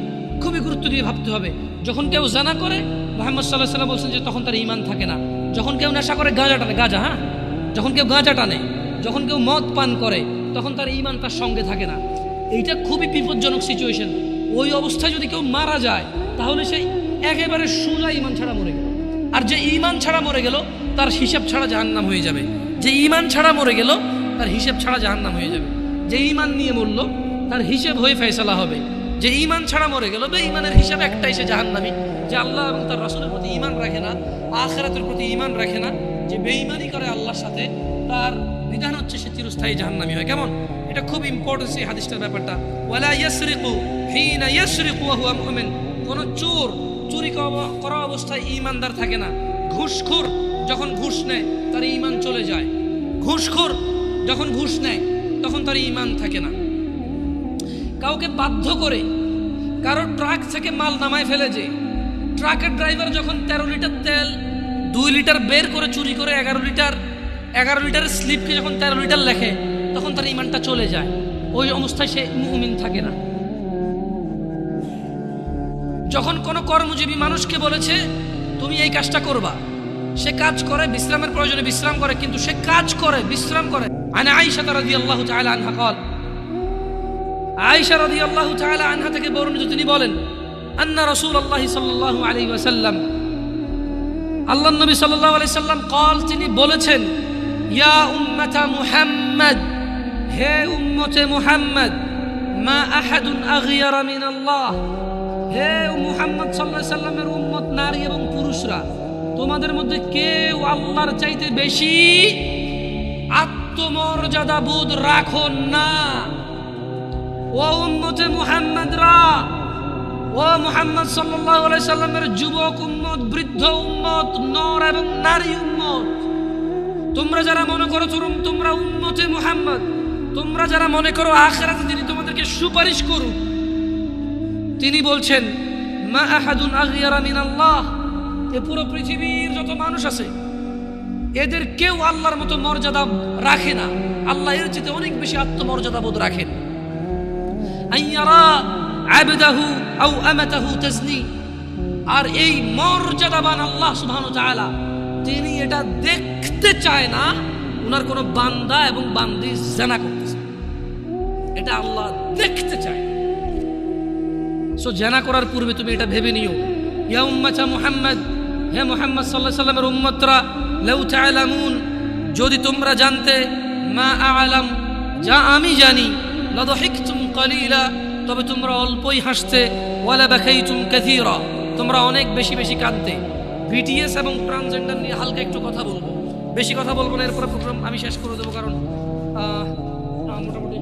খুবই গুরুত্ব দিয়ে ভাবতে হবে। যখন কেউ জিনা করে, মুহাম্মদ সাল্লাল্লাহু আলাইহি ওয়াসাল্লাম বলছেন যে তখন তার ঈমান থাকে না। যখন কেউ নেশা করে, গাঁজা টানে, গাঁজা, হ্যাঁ, যখন কেউ গাঁজা টানে, যখন কেউ মদ পান করে, তখন তার ঈমান তার সঙ্গে থাকে না। এইটা খুবই বিপজ্জনক সিচুয়েশন। ওই অবস্থায় যদি কেউ মারা যায়, তাহলে সেই একেবারে সোজা ঈমান ছাড়া মরে গেল। আর যে ঈমান ছাড়া মরে গেল, তার হিসাব ছাড়া জাহান্নাম হয়ে যাবে। যে ঈমান ছাড়া মরে গেল, তার হিসাব ছাড়া জাহান্নাম হয়ে যাবে। যে ঈমান নিয়ে মরল, তার হিসাব হয়ে ফয়সালা হবে। যে ঈমান ছাড়া মরে গেল, বেঈমানের হিসাব একটাই, সে জাহান্নামী। যে আল্লাহ এবং তার রাসূলের প্রতি ঈমান রাখে না, আখিরাতের প্রতি ঈমান রাখে না, যে বেঈমানি করে আল্লাহর সাথে, তার বিধান হচ্ছে সে চিরস্থায়ী জাহান্নামী হয়। কেমন? এটা খুব ইম্পর্টেন্ট এই হাদিসটার ব্যাপারটা। ওয়ালা ইয়াসরিকু হিনা ইয়াসরিকু ওয়া হুয়া মুমিন, কোন চোর চুরি করা অবস্থায় ঈমানদার থাকে না। ঘুষখোর যখন ঘুষ নেয়, তার ঈমান চলে যায়। ঘুষখোর যখন ঘুষ নেয়, তখন তার ঈমান থাকে না। কাউকে বাধ্য করে কারো ট্রাক থেকে মাল নামায় ফেলে, যে ট্রাকের ড্রাইভার যখন 13 লিটার তেল 2 লিটার বের করে চুরি করে 11 লিটারের স্লিপকে যখন 13 লিটার লেখে, তখন তার ঈমানটা চলে যায়। ওই অবস্থায় সে মুমিন থাকে না। যখন কোনো কর্মজীবী মানুষকে বলেছে তুমি এই কাজটা করবা, সে কাজ করে, বিশ্রামের প্রয়োজনে বিশ্রাম করে, কিন্তু সে কাজ করে, বিশ্রাম করে। আনা আয়েশা রাদিয়াল্লাহু তাআলা আনহা قال, আয়েশা রাদিয়াল্লাহু তাআলা আনহা থেকে বর্ণিত, তিনি বলেন আন্না রাসূলুল্লাহ সাল্লাল্লাহু আলাইহি ওয়াসাল্লাম, আল্লাহর নবী সাল্লাল্লাহু আলাইহি সাল্লাম قال, তিনি বলেছেন ইয়া উম্মাতা মুহাম্মদ, হে উম্মতে মুহাম্মদ, মা আহাদুন আগিয়ারা মিনাল্লাহ, হে মুহাম্মদ সাল্লাল্লাহু আলাইহি সাল্লামের উম্মত নারী এবং পুরুষরা, তোমাদের মধ্যে কেউ আল্লাহর চাইতে বেশি আত্মমর্যাদা বোধ রাখো না। ও উম্মতে মুহাম্মদরা, ও মুহাম্মদ সাল্লাল্লাহু আলাইহি সাল্লামের যুবক উম্মত, বৃদ্ধ উম্মত, নর এবং নারী উম্মত, তোমরা যারা মনে করো তোমরা উম্মতে মুহাম্মদ, তোমরা যারা মনে করো আখিরাতে তিনি তোমাদেরকে সুপারিশ করুন, তিনি বলছেন মা আহাদুন আগিয়ারা মিনাল্লাহ, এ পুরো পৃথিবীর যত মানুষ আছে এদের কেউ আল্লাহর মতো মর্যাদা রাখে না। আল্লাহ এর চেয়ে অনেক বেশি আত্মমর্যাদা বোধ রাখেন। আইয়ারা আবদাহু আও আমাতাহু তাজনি, আর এই মর্যাদাবান আল্লাহ সুবহানাহু ওয়া তাআলা তিনি এটা দেখতে চায় না ওনার কোনো বান্দা এবং বান্দি জিনা করতেছে, এটা আল্লাহ দেখতে চায়। সো জিনা করার পূর্বে তুমি এটা ভেবে নিও, ইয়া উম্মাতা মুহাম্মদ, হে মুহাম্মদ সাল্লাল্লাহু আলাইহি সাল্লামের উম্মতরা, লাউ তা'লামুন, যদি তোমরা জানতে, মা আ'লাম, যা আমি জানি, লাদহিকতুম কালিলা, তবে তোমরা অল্পই হাসতে, ওয়ালা বাকাইতুম কাসীরা, তোমরা অনেক বেশি বেশি কাঁদতে। বিটিএস এবং ট্রান্সজেন্ডার নিয়ে হালকা একটু কথা বলবো, বেশি কথা বলবো না, এরপরে প্রোগ্রাম আমি শেষ করে দেবো, কারণ মোটামুটি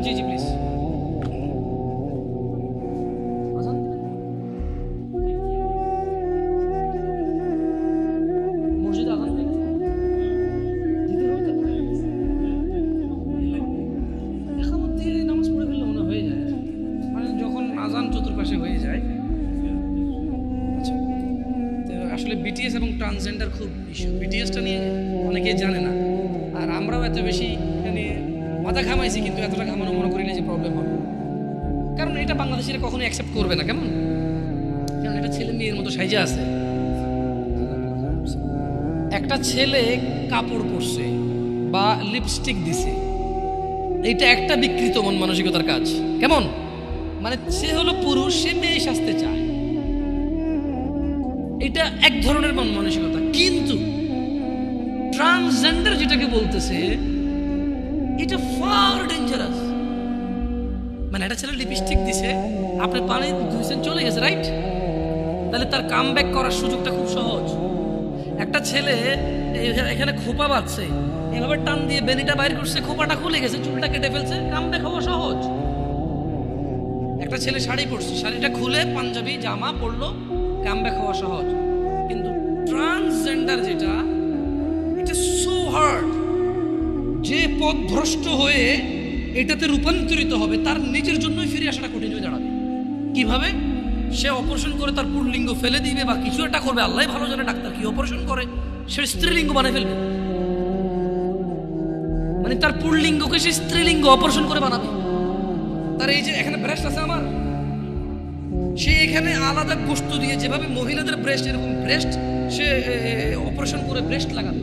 জি জি প্লিজ। বিটিএস এবং ট্রান্সজেন্ডার খুব ইস্যু, বিটিএসটা নিয়ে অনেকেই জানে না, আর আমরাও এত বেশি এখানে মাথা ঘামাইছি, কিন্তু এতটা ঘামানো মনে করি না যে প্রবলেম হবে, কারণ এটা বাংলাদেশিরা কখনো অ্যাকসেপ্ট করবে না। কেমন, কারণ এটা ছেলে মেয়ের মতো সাইজে আছে। একটা ছেলে কাপড় পরছে বা লিপস্টিক দিছে, এইটা একটা বিকৃত মন মানসিকতার কাজ। কেমন, মানে সে হলো পুরুষ, সে মেয়ে সাজতে চায়, এটা এক ধরনের মন মানসিকতা। কিন্তু ট্রান্সজেন্ডার যেটাকে বলতেছে, এটা ফার ডেঞ্জারাস। মানে একটা ছেলে লিপস্টিক দিছে, আপনি পানি ধুইছেন, চলে গেছে, রাইট? তাহলে তার কাম ব্যাক করার সুযোগটা খুব সহজ। একটা ছেলে এখানে খোপা বাঁধছে, এভাবে টান দিয়ে বেনিটা বাইর করছে, খোপাটা খুলে গেছে, চুলটা কেটে ফেলছে, কাম ব্যাক হওয়া সহজ। একটা ছেলে শাড়ি পরছে, শাড়িটা খুলে পাঞ্জাবি জামা পরলো, কাম ব্যাক হওয়া সহজ। কিন্তু ট্রান্সজেন্ডার যেটা, এটা সো হার্ড, যে পথভ্রষ্ট হয়ে এটাতে রূপান্তরিত হবে তার নিজের জন্যই ফিরে আসাটা কঠিন হয়ে দাঁড়াবে। কিভাবে? সে অপারেশন করে তার পুল্লিঙ্গ ফেলে দিবে বা কিছু একটা করবে, আল্লাহ ভালো জানে ডাক্তার কি অপারেশন করে, সে স্ত্রীলিঙ্গ বানিয়ে ফেলবে। মানে তার পুল্লিঙ্গকে সে স্ত্রীলিঙ্গ অপারেশন করে বানাবে। তার এই যে এখানে ব্রেস্ট আছে আমার, সে এখানে আলাদা গোস্ত দিয়ে, যেভাবে মহিলাদের ব্রেস্ট, এরকম ব্রেস্ট সে অপারেশন করে ব্রেস্ট লাগাবে।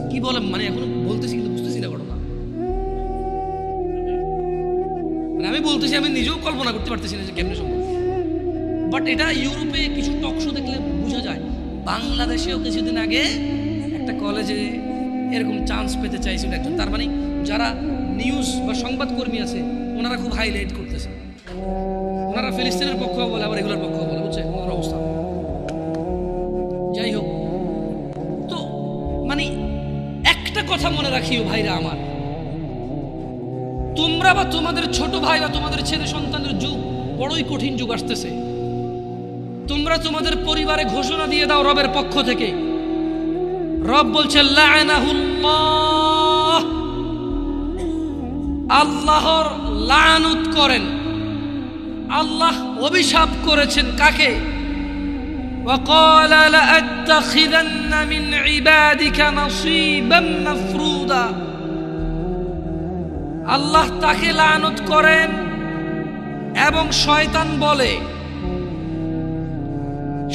কি বলে, মানে এখন বলতেছি কিন্তু বুঝতেছি না ঘটনা। মানে আমি বলতেছি, আমি নিজেও কল্পনা করতে পারতেছি না যে কেমনে সম্ভব। বাট এটা ইউরোপে কিছু টক শো দেখলে বোঝা যায়। বাংলাদেশেও কিছুদিন আগে একটা কলেজে এরকম চান্স পেতে চাইছিল একজন। তার মানে যারা নিউজ বা সংবাদকর্মী আছে ওনারা খুব হাইলাইট করতেছে, ওনারা ফিলিস্তিনের পক্ষ বলে, আবার এগুলোর পক্ষ বলে, বুঝছে ওনার অবস্থা। যাই হোক, তো মানে একটা কথা মনে রাখিও ভাইরা আমার, তোমরা বা তোমাদের ছোট ভাই বা তোমাদের ছেলে সন্তানের যুগ বড়ই কঠিন যুগ আসতেছে। তোমরা তোমাদের পরিবারে ঘোষণা দিয়ে দাও রবের পক্ষ থেকে। রব বলছে লাআনাহুল্লাহ, আল্লাহর লানত করেন। আল্লাহ অভিশাপ করেছেন কাকে? وقال لأتخذن من عبادك نصيبا مفروضا, আল্লাহ তাকে লানত করেন। এবং শয়তান বলে,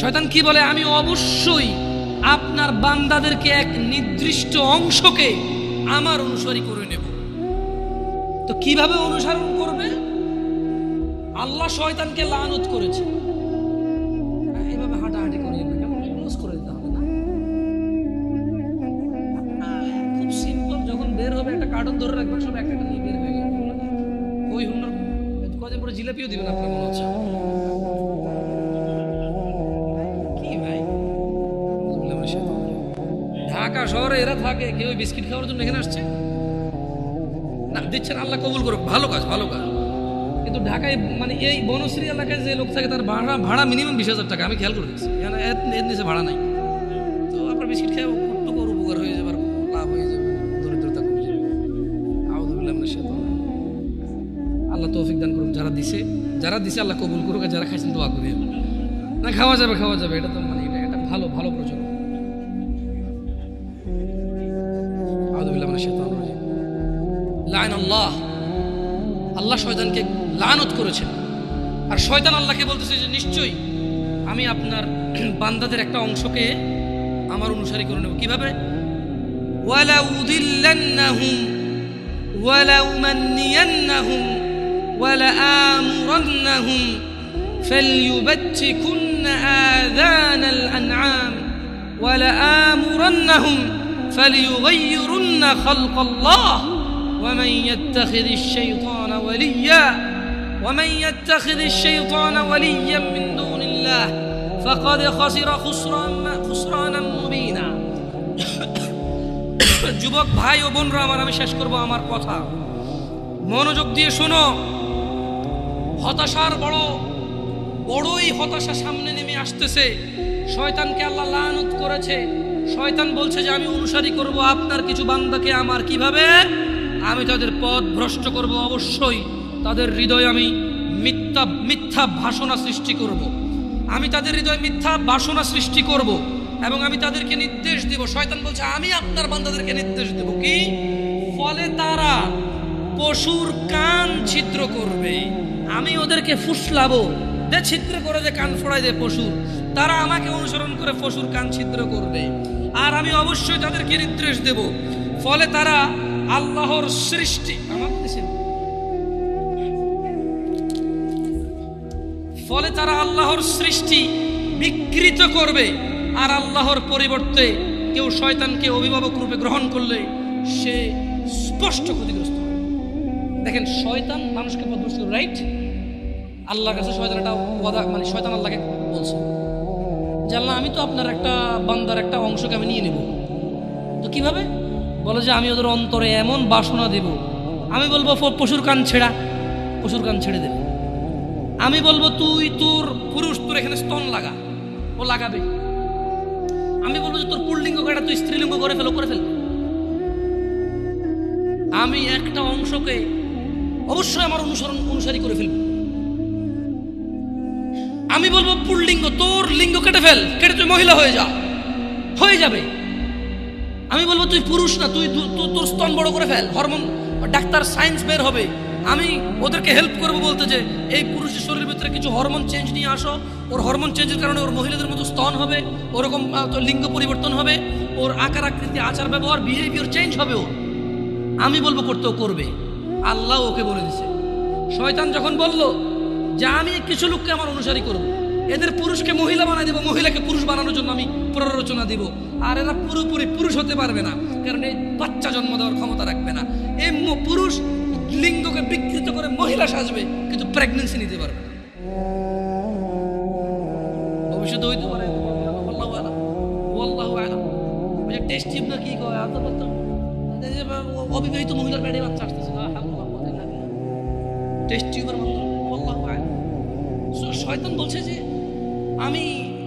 শয়তান কি বলে? আমি অবশ্যই আপনার বান্দাদেরকে এক নির্দিষ্ট অংশকে আমার অনুসারী করে নেব। তো কিভাবে অনুসরণ করবে? আল্লাহ শয়তানকে লানত করেছে। এইভাবে হাঁটাহাঁটি করে ক্লোজ করে দিতে হবে না। উপরে জিলাপিও দিবেন আপনার মনে হচ্ছে। কি ভাই, ঢাকা শহরে এরা থাকে, কেউ বিস্কিট খাওয়ার জন্য এখানে আসছে না, দিচ্ছেন, আল্লাহ কবুল করুক, ভালো কাজ ভালো কাজ। কিন্তু ঢাকায় মানে এই বনশ্রী এলাকায় যে লোক থাকে তার ভাড়া মিনিমাম 20,000 টাকা, আমি খেয়াল করে দিচ্ছি, এখানে এর নিচে ভাড়া নাই। তো আপনার বিস্কিট খেয়ে কতটুকু উপকার হয়ে যাবে, লাভ হয়ে যাবে, দরিদ্রতা কমে যাবে। আউযুবিল্লাহি মিনাশ শাইতানির রাজিম। আল্লাহ তৌফিক দান করুক, যারা দিছে আল্লাহ কবুল করুক, আর যারা খাইছেন দোয়া করি। না খাওয়া যাবে, এটা তো মানে এটা ভালো প্রচলন। আউযুবিল্লাহি মিনাশ শাইতানির রাজিম। লাআনাল্লাহ, আল্লাহ শয়তানকে লানত করেছেন। আর শয়তান আল্লাহকে বলতেছে যে নিশ্চয়ই আমি আপনার বান্দাদের একটা অংশকে আমার অনুসারী করে নেব। কিভাবে? ওয়ালা উদিল্লান্নাহুম ওয়ালা উমান্নিয়ান্নাহুম ওয়ালা আমুরান্নাহুম ফালইউবাত্তিকুন্না আযানাল আনআম ওয়ালা আমুরান্নাহুম ফালইয়ুগাইয়িরুন্না খালকাল্লাহ ومن يتخذ الشيطان وليا من دون الله فقد خسر خسرانا مبينا। যুবক ভাই ও বোনরা আমার, আমি শেষ করব আমার কথা, মনোযোগ দিয়ে শোনো। বড়ই হতাশা সামনে নেমে আসতেছে। শয়তানকে আল্লাহ লানত করেছে। শয়তান বলছে যে আমি অনুসারী করব আপনার কিছু বান্দাকে আমার। কিভাবে? আমি তাদের পথ ভ্রষ্ট করব, অবশ্যই তাদের হৃদয়ে আমি মিথ্যা বাসনা সৃষ্টি করব। এবং আমি তাদেরকে নির্দেশ দেব। শয়তান বলছে আমি আপনার বান্দাদেরকে নির্দেশ দেব কি? ফলে তারা পশুর কান ছিদ্র করবে। আমি ওদেরকে ফুসলাবো, যে ছিদ্র করে যে কান ফোড়ায় যে পশুর, তারা আমাকে অনুসরণ করে পশুর কান ছিদ্র করবে। আর আমি অবশ্যই তাদেরকে নির্দেশ দেব, ফলে তারা আল্লাহর সৃষ্টি বিকৃত করবে। আর আল্লাহর পরিবর্তে কেউ শয়তানকে অভিভাবক রূপে গ্রহণ করলে সে স্পষ্ট ক্ষতিগ্রস্ত হবে। দেখেন, শয়তান মানুষকে পথভ্রষ্ট, রাইট? আল্লাহর কাছে শয়তান একটা ওয়াদা, মানে শয়তান আল্লাহকে বলছে যে আল্লাহ, আমি তো আপনার একটা বান্দার একটা অংশকে আমি নিয়ে নেব। তো কিভাবে? বলে যে আমি ওদের অন্তরে এমন বাসনা দেব, আমি বলবো পশুর কান ছেড়ে দেবে। আমি বলবো তুই তোর পুরুষ, তোর এখানে স্তন লাগা, ও লাগাবে। আমি বলবো যে তোর পুল্লিঙ্গ কাটা তুই স্ত্রীলিঙ্গ করে ফেল। আমি একটা অংশকে অবশ্যই আমার অনুসারী করে ফেলবো। আমি বলবো পুল্লিঙ্গ, তোর লিঙ্গ কেটে তুই মহিলা হয়ে যাবে। আমি বলবো তুই পুরুষ না, তুই তোর স্তন বড় করে ফেল, হরমোন ডাক্তার সায়েন্স বের হবে। আমি ওদেরকে হেল্প করবো বলতে যে এই পুরুষের শরীরের ভিতরে কিছু হরমোন চেঞ্জ নিয়ে আসো, ওর হরমোন চেঞ্জের কারণে ওর মহিলাদের মতো স্তন হবে, ওরকম লিঙ্গ পরিবর্তন হবে, ওর আকার আকৃতি আচার ব্যবহার বিহেভিয়ার চেঞ্জ হবে ওর। আমি বলবো করতেও করবে। আল্লাহ ওকে বলে দিছে। শয়তান যখন বলল যে আমি কিছু লোককে আমার অনুসারী করব, এদের পুরুষকে মহিলা বানাই দেবো, মহিলাকে পুরুষ বানানোর জন্য আমি প্ররোচনা দিব, আর এরা পুরোপুরি পুরুষ হতে পারবে না, কারণ এই বাচ্চা জন্ম দেওয়ার ক্ষমতা রাখবে না। এই পুরুষ লিঙ্গকে বিকৃত করে মহিলা সাজবে, কিন্তু প্রেগন্যান্সি নিতে পারবে না। ভবিষ্যতে হইতে পারে, টেস্ট টিউব না কি কয়, অবিবাহিত মহিলার পেটে বাচ্চা আসতেছে, টেস্ট টিউবের মাধ্যমে। শয়তান বলছে যে আমি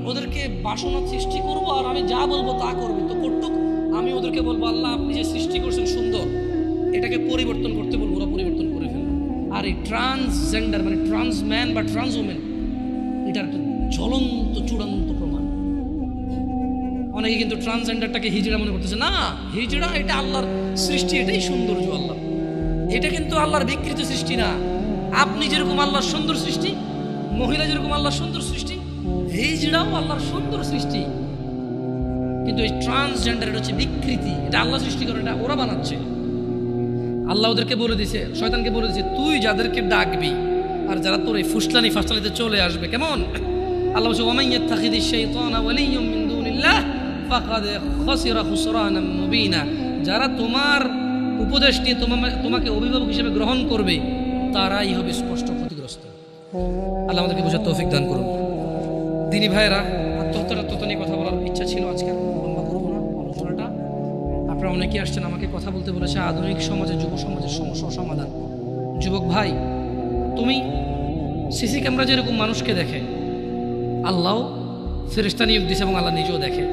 ওদেরকে বাসনা সৃষ্টি করব, আর আমি যা বলবো তা করবে। তো করতুক, আমি ওদেরকে বলবো আল্লাহ আপনি যে সৃষ্টি করছেন সুন্দর, এটাকে পরিবর্তন করতে বলবো, ওরা পরিবর্তন করে ফেলবে। আর এই ট্রান্সজেন্ডার মানে ট্রান্স ম্যান বা ট্রান্স ওমেন, এটার একটা জ্বলন্ত চূড়ান্ত প্রমাণ। অনেকে কিন্তু ট্রান্সজেন্ডারটাকে হিজড়া মনে করতেছে। না, হিজড়া এটা আল্লাহর সৃষ্টি, এটাই সৌন্দর্য আল্লাহ। এটা কিন্তু আল্লাহর বিকৃত সৃষ্টি না। আপনি যেরকম আল্লাহর সুন্দর সৃষ্টি, মহিলা যেরকম আল্লাহর সুন্দর সৃষ্টি, হিজড়াও আল্লাহর সুন্দর সৃষ্টি। কিন্তু এই ট্রান্সজেন্ডার এটা হচ্ছে বিকৃতি, এটা আল্লাহ সৃষ্টি করে, এটা ওরা বানাচ্ছে। আল্লাহ ওদেরকে বলে দিছে, শয়তানকে বলে দিছে, তুই যাদেরকে ডাকবি আর যারা তোর এই ফাসলানিতে চলে আসবে, কেমন? আল্লাহ বলছে ওয়ামান ইয়াত্তাখিযিশ শাইতানা ওয়ালিয়্যাম মিন দুনিল্লাহ ফাকাদ খাসিরা খুসরানাম মুবিনা। যারা তোমার উপদেশ নিয়ে তোমাকে অভিভাবক হিসেবে গ্রহণ করবে, তারাই হবে স্পষ্ট ক্ষতিগ্রস্ত। আল্লাহ আমাদেরকে বোঝার তৌফিক দান করুন। দিনী ভাইয়েরা, আত্মহত্যা নিয়ে কথা বলার ইচ্ছা ছিল, আজকে লম্বা করবো না আলোচনাটা। আপনারা অনেকেই আসছেন, আমাকে কথা বলতে বলেছে আধুনিক সমাজে যুব সমাজের সমস্যা সমাধান। যুবক ভাই, তুমি সিসি ক্যামেরা যেরকম মানুষকে দেখে, আল্লাহ ফেরেশতা নিয়োগ দিয়েছে এবং আল্লাহ নিজেও দেখে।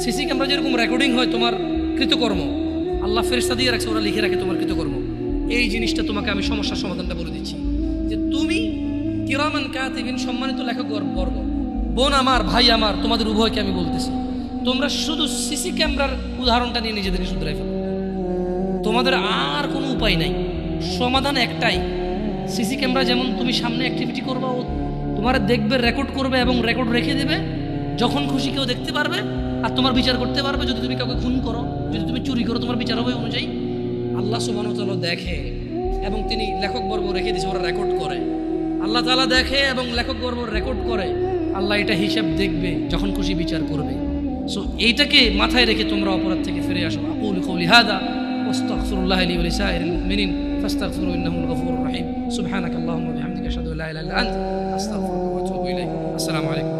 সিসি ক্যামেরা যেরকম রেকর্ডিং হয় তোমার কৃতকর্ম, আল্লাহ ফেরেশতা দিয়ে রাখছে, ওরা লিখে রাখে তোমার কৃতকর্ম। এই জিনিসটা তোমাকে আমি সমস্যার সমাধানটা বলে দিচ্ছি, যে তুমি কিরামান কাতিবিন, সম্মানিত লেখক বর্গ, বোন আমার, ভাই আমার, তোমাদের উভয়কে আমি বলতেছি, তোমরা শুধু সিসি ক্যামেরার উদাহরণটা নিয়ে নিজেদেরকে শুধরাই ফেলো। তোমাদের আর কোনো উপায় নাই, সমাধান একটাই। সিসি ক্যামেরা যেমন তুমি সামনে অ্যাক্টিভিটি করবা, ও তোমার দেখবে, রেকর্ড করবে এবং রেকর্ড রেখে দেবে, যখন খুশি কেউ দেখতে পারবে আর তোমার বিচার করতে পারবে। যদি তুমি কাউকে খুন করো, যদি তুমি চুরি করো, তোমার বিচার হবে অনুযায়ী। আল্লাহ সুবহানাহু ওয়া তাআলা দেখে এবং তিনি লেখকবর্গ রেখে দিয়েছে, ওরা রেকর্ড করে। আল্লাহ তাআলা দেখে এবং লেখকবর্গ রেকর্ড করে, আল্লাহ এটা হিসাব দেখবে, যখন খুশি বিচার করবে। সো এইটাকে মাথায় রেখে তোমরা অপরাধ থেকে ফিরে আসো। আকুলু কওলি হাযা ওয়াস্তাগফিরুল্লাহ লি ওয়া লিসাইরিল মুমিনিন ফাস্তাগফিরুহু ইন্নাহু গফুরুর রহিম। সুবহানাকাল্লাহুম্মা ওয়া বিহামদিকা আশহাদু আল্লা ইলাহা ইল্লা আনতা আস্তাগফিরুকা ওয়া আতুবু ইলাইক। আসসালামু আলাইকুম।